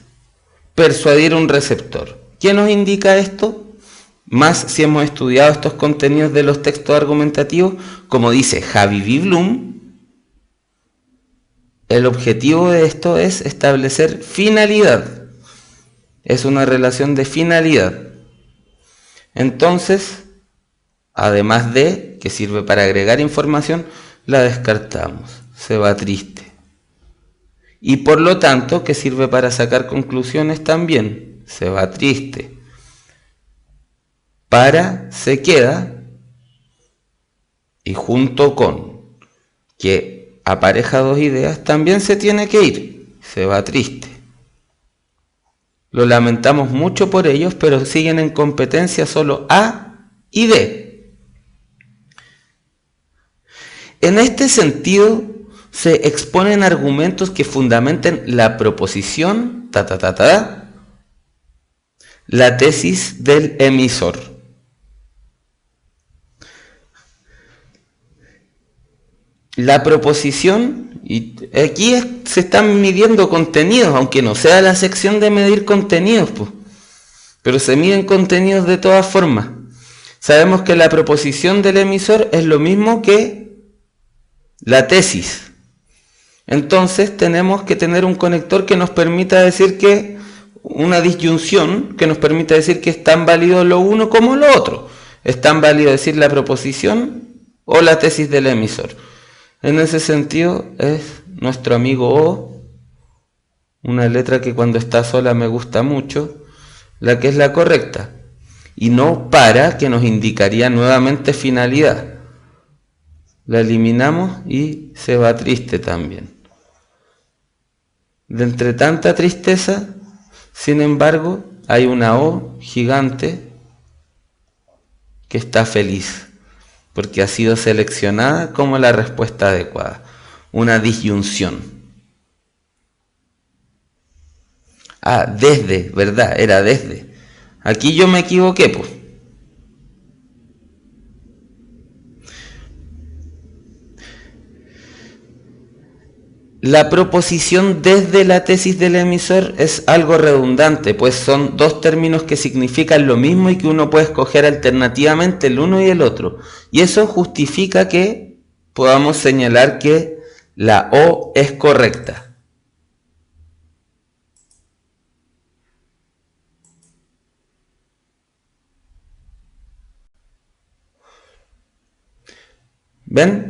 persuadir a un receptor. ¿Qué nos indica esto? Más si hemos estudiado estos contenidos de los textos argumentativos, como dice Javi V. Bloom, el objetivo de esto es establecer finalidad. Es una relación de finalidad. Entonces, además de que sirve para agregar información, la descartamos. Se va triste. Y por lo tanto, que sirve para sacar conclusiones también. Se va triste. Para se queda. Y junto con que apareja dos ideas, también se tiene que ir. Se va triste. Lo lamentamos mucho por ellos, pero siguen en competencia solo A y D. En este sentido, se exponen argumentos que fundamenten la proposición, la tesis del emisor. La proposición, y aquí se están midiendo contenidos, aunque no sea la sección de medir contenidos, pues, pero se miden contenidos de todas formas. Sabemos que la proposición del emisor es lo mismo que la tesis. Entonces tenemos que tener un conector que nos permita decir que, una disyunción que nos permita decir que es tan válido lo uno como lo otro. Es tan válido decir la proposición o la tesis del emisor. En ese sentido es nuestro amigo O, una letra que cuando está sola me gusta mucho, la que es la correcta. Y no para, que nos indicaría nuevamente finalidad. La eliminamos y se va triste también. De entre tanta tristeza, sin embargo, hay una O gigante que está feliz, porque ha sido seleccionada como la respuesta adecuada. Una disyunción. Ah, desde, ¿verdad? Era desde. Aquí yo me equivoqué, pues. La proposición desde la tesis del emisor es algo redundante, pues son dos términos que significan lo mismo y que uno puede escoger alternativamente el uno y el otro. Y eso justifica que podamos señalar que la O es correcta. ¿Ven?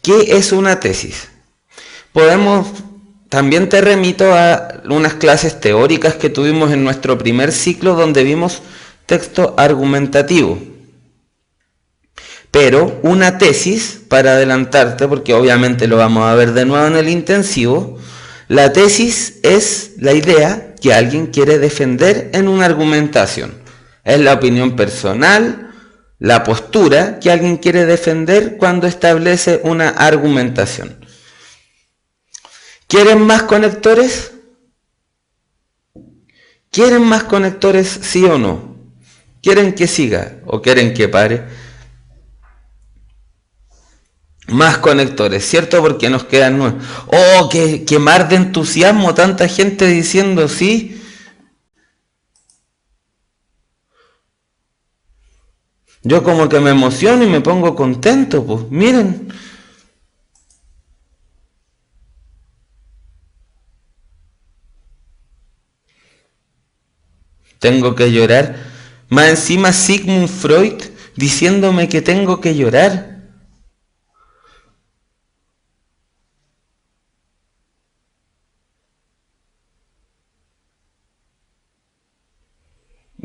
¿Qué es una tesis? También te remito a unas clases teóricas que tuvimos en nuestro primer ciclo donde vimos texto argumentativo. Pero una tesis, para adelantarte, porque obviamente lo vamos a ver de nuevo en el intensivo, la tesis es la idea que alguien quiere defender en una argumentación. Es la opinión personal, la postura que alguien quiere defender cuando establece una argumentación. ¿Quieren más conectores? ¿Quieren más conectores, sí o no? ¿Quieren que siga o quieren que pare? Más conectores, ¿cierto? Porque nos quedan 9. ¡Oh, qué mar de entusiasmo! Tanta gente diciendo sí. Yo como que me emociono y me pongo contento, pues miren. Tengo que llorar. Más encima Sigmund Freud diciéndome que tengo que llorar.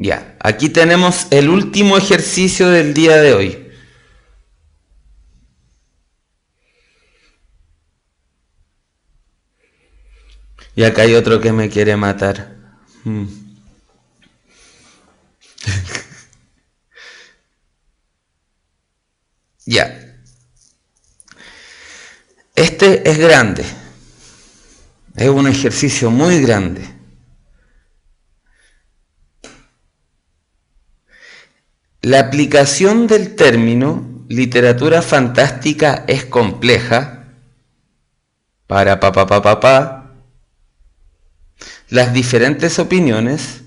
Ya, aquí tenemos el último ejercicio del día de hoy. Y acá hay otro que me quiere matar. Ya. Este es grande. Es un ejercicio muy grande. La aplicación del término literatura fantástica es compleja. Para pa pa pa pa pa. Las diferentes opiniones.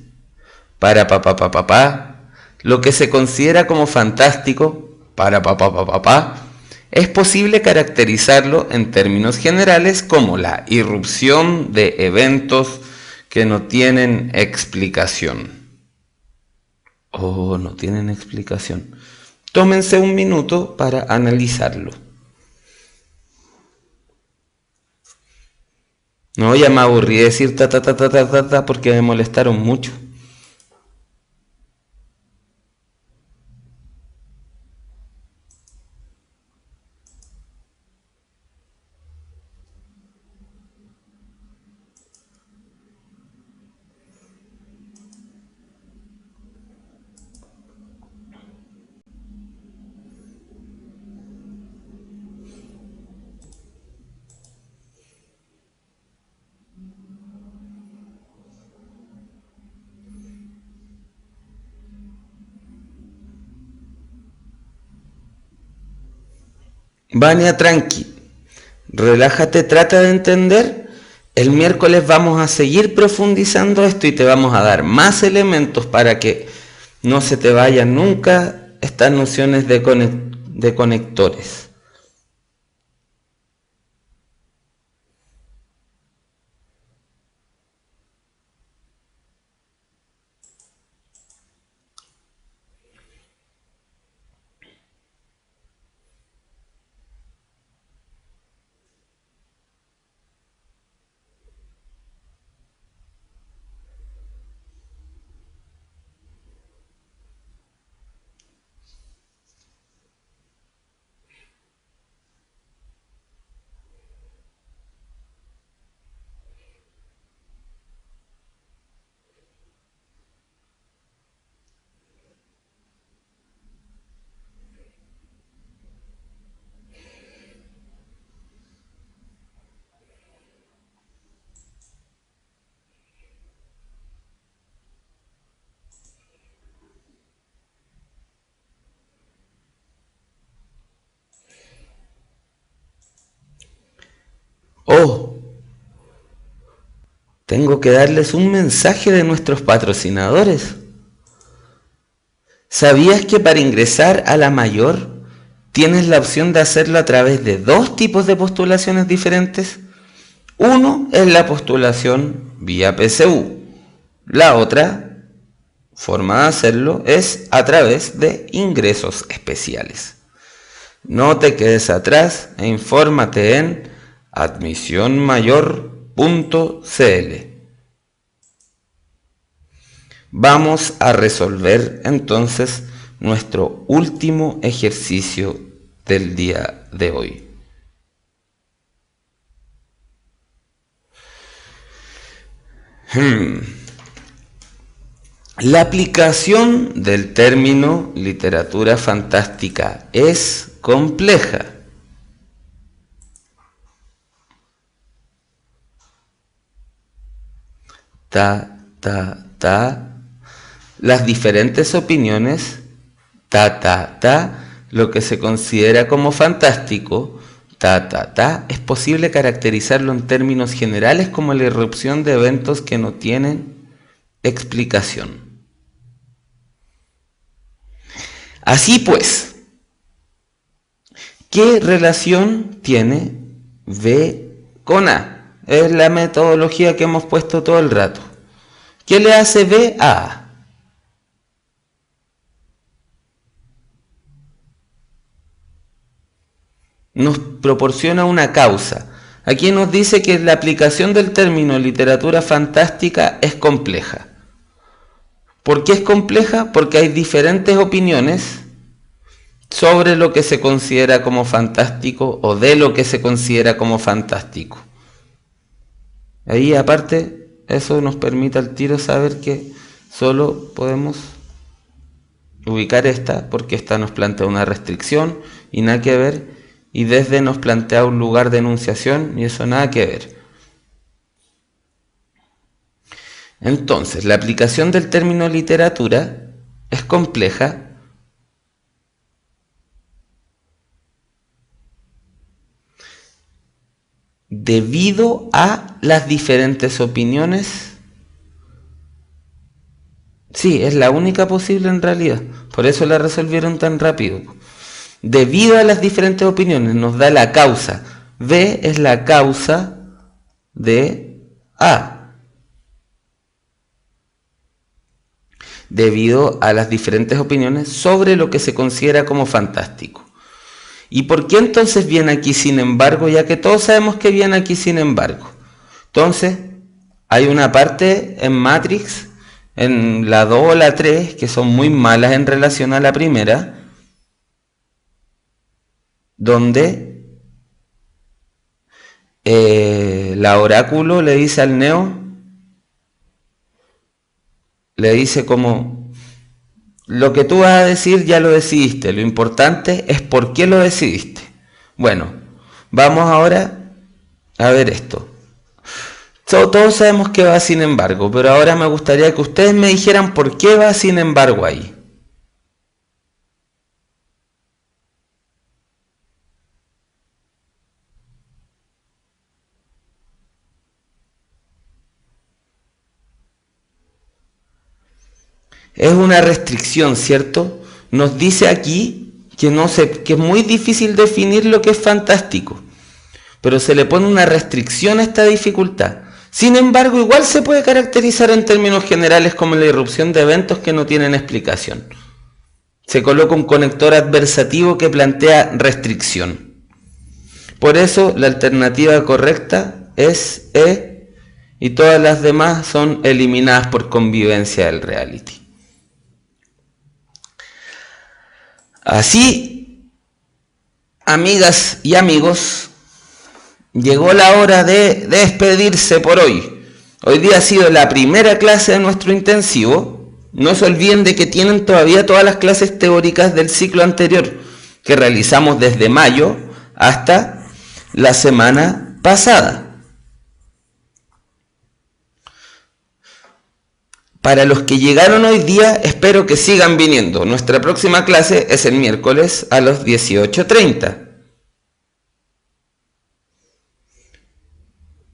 Para pa pa pa pa pa. Lo que se considera como fantástico. Para pa pa pa pa pa. Es posible caracterizarlo en términos generales como la irrupción de eventos que no tienen explicación. No tienen explicación. Tómense un minuto para analizarlo. No, ya me aburrí de decir ta ta ta ta ta ta ta porque me molestaron mucho. Vania, tranqui, relájate, trata de entender. El miércoles vamos a seguir profundizando esto y te vamos a dar más elementos para que no se te vayan nunca estas nociones de conectores. Oh, tengo que darles un mensaje de nuestros patrocinadores. ¿Sabías que para ingresar a la mayor tienes la opción de hacerlo a través de dos tipos de postulaciones diferentes? Uno es la postulación vía PSU. La otra forma de hacerlo es a través de ingresos especiales. No te quedes atrás e infórmate en admisionmayor.cl. Vamos a resolver entonces nuestro último ejercicio del día de hoy. La aplicación del término literatura fantástica es compleja. Las diferentes opiniones, lo que se considera como fantástico, es posible caracterizarlo en términos generales como la irrupción de eventos que no tienen explicación. Así pues, ¿qué relación tiene B con A? Es la metodología que hemos puesto todo el rato. ¿Qué le hace B a A? Nos proporciona una causa. Aquí nos dice que la aplicación del término literatura fantástica es compleja. ¿Por qué es compleja? Porque hay diferentes opiniones sobre lo que se considera como fantástico o de lo que se considera como fantástico. Ahí aparte, eso nos permite al tiro saber que solo podemos ubicar esta, porque esta nos plantea una restricción y nada que ver, y desde nos plantea un lugar de enunciación y eso nada que ver. Entonces, la aplicación del término literatura es compleja debido a las diferentes opiniones. Sí, es la única posible en realidad, por eso la resolvieron tan rápido. Debido a las diferentes opiniones nos da la causa. B es la causa de A. Debido a las diferentes opiniones sobre lo que se considera como fantástico. ¿Y por qué entonces viene aquí sin embargo? Ya que todos sabemos que viene aquí sin embargo. Entonces, hay una parte en Matrix, en la 2 o la 3, que son muy malas en relación a la primera, donde la oráculo le dice al Neo, le dice como, lo que tú vas a decir ya lo decidiste, lo importante es por qué lo decidiste. Bueno, vamos ahora a ver esto. Todos sabemos que va sin embargo, pero ahora me gustaría que ustedes me dijeran por qué va sin embargo ahí. Es una restricción, ¿cierto? Nos dice aquí que es muy difícil definir lo que es fantástico, pero se le pone una restricción a esta dificultad. Sin embargo, igual se puede caracterizar en términos generales como la irrupción de eventos que no tienen explicación. Se coloca un conector adversativo que plantea restricción. Por eso la alternativa correcta es E y todas las demás son eliminadas por convivencia del reality. Así, amigas y amigos, llegó la hora de despedirse por hoy. Hoy día ha sido la primera clase de nuestro intensivo. No se olviden de que tienen todavía todas las clases teóricas del ciclo anterior, que realizamos desde mayo hasta la semana pasada. Para los que llegaron hoy día, espero que sigan viniendo. Nuestra próxima clase es el miércoles a las 18:30.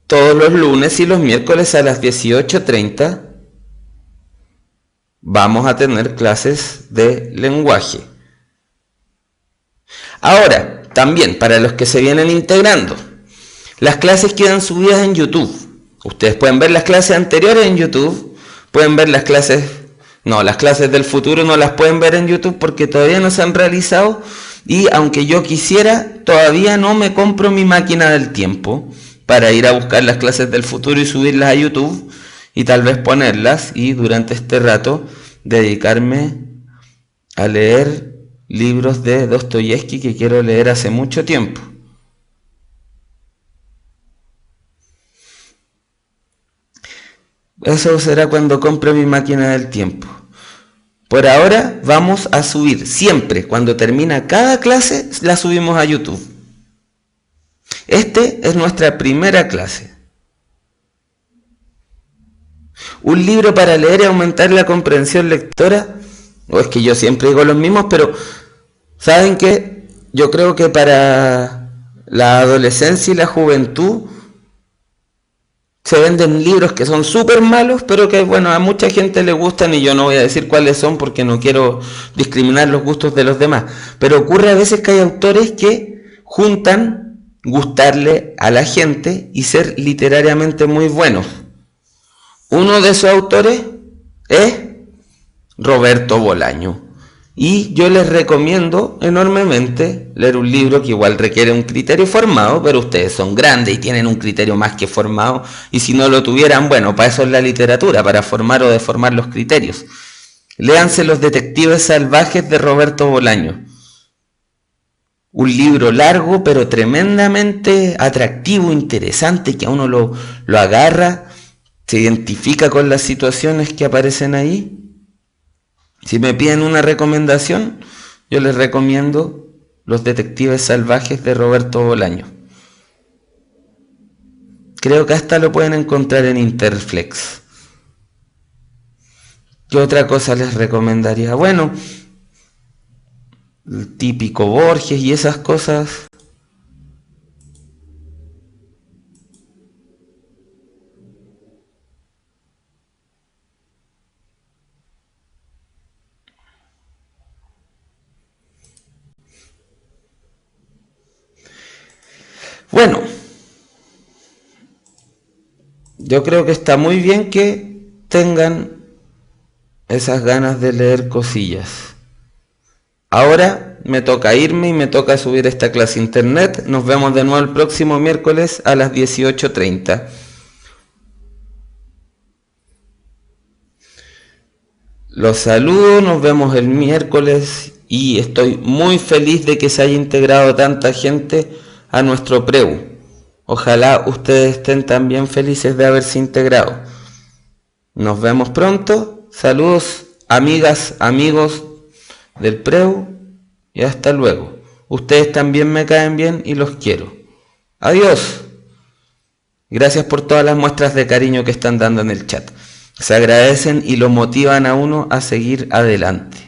todos los lunes y los miércoles a las 18:30 vamos a tener clases de lenguaje. Ahora, también para los que se vienen integrando, las clases quedan subidas en YouTube. Ustedes pueden ver las clases anteriores en YouTube, pueden ver las clases del futuro no las pueden ver en YouTube porque todavía no se han realizado, y aunque yo quisiera, todavía no me compro mi máquina del tiempo para ir a buscar las clases del futuro y subirlas a YouTube y tal vez ponerlas y durante este rato dedicarme a leer libros de Dostoyevsky que quiero leer hace mucho tiempo. Eso será cuando compre mi máquina del tiempo. Por ahora vamos a subir siempre, cuando termina cada clase, la subimos a YouTube. Este es nuestra primera clase. Un libro para leer y aumentar la comprensión lectora. O es que yo siempre digo los mismos, pero ¿saben qué? Yo creo que para la adolescencia y la juventud se venden libros que son súper malos, pero que bueno, a mucha gente le gustan, y yo no voy a decir cuáles son porque no quiero discriminar los gustos de los demás. Pero ocurre a veces que hay autores que juntan gustarle a la gente y ser literariamente muy buenos. Uno de esos autores es Roberto Bolaño. Y yo les recomiendo enormemente leer un libro que igual requiere un criterio formado, pero ustedes son grandes y tienen un criterio más que formado, y si no lo tuvieran, bueno, para eso es la literatura, para formar o deformar los criterios. Léanse Los Detectives Salvajes de Roberto Bolaño. Un libro largo, pero tremendamente atractivo, interesante, que a uno lo agarra, se identifica con las situaciones que aparecen ahí. Si me piden una recomendación, yo les recomiendo Los Detectives Salvajes de Roberto Bolaño. Creo que hasta lo pueden encontrar en Interflex. ¿Qué otra cosa les recomendaría? Bueno, el típico Borges y esas cosas. Bueno, yo creo que está muy bien que tengan esas ganas de leer cosillas. Ahora me toca irme y me toca subir esta clase a internet. Nos vemos de nuevo el próximo miércoles a las 18:30. Los saludo, nos vemos el miércoles y estoy muy feliz de que se haya integrado tanta gente a nuestro preu. Ojalá ustedes estén también felices de haberse integrado. Nos vemos pronto. Saludos, amigas, amigos del preu, y hasta luego. Ustedes también me caen bien y los quiero. Adiós. Gracias por todas las muestras de cariño que están dando en el chat. Se agradecen y lo motivan a uno a seguir adelante.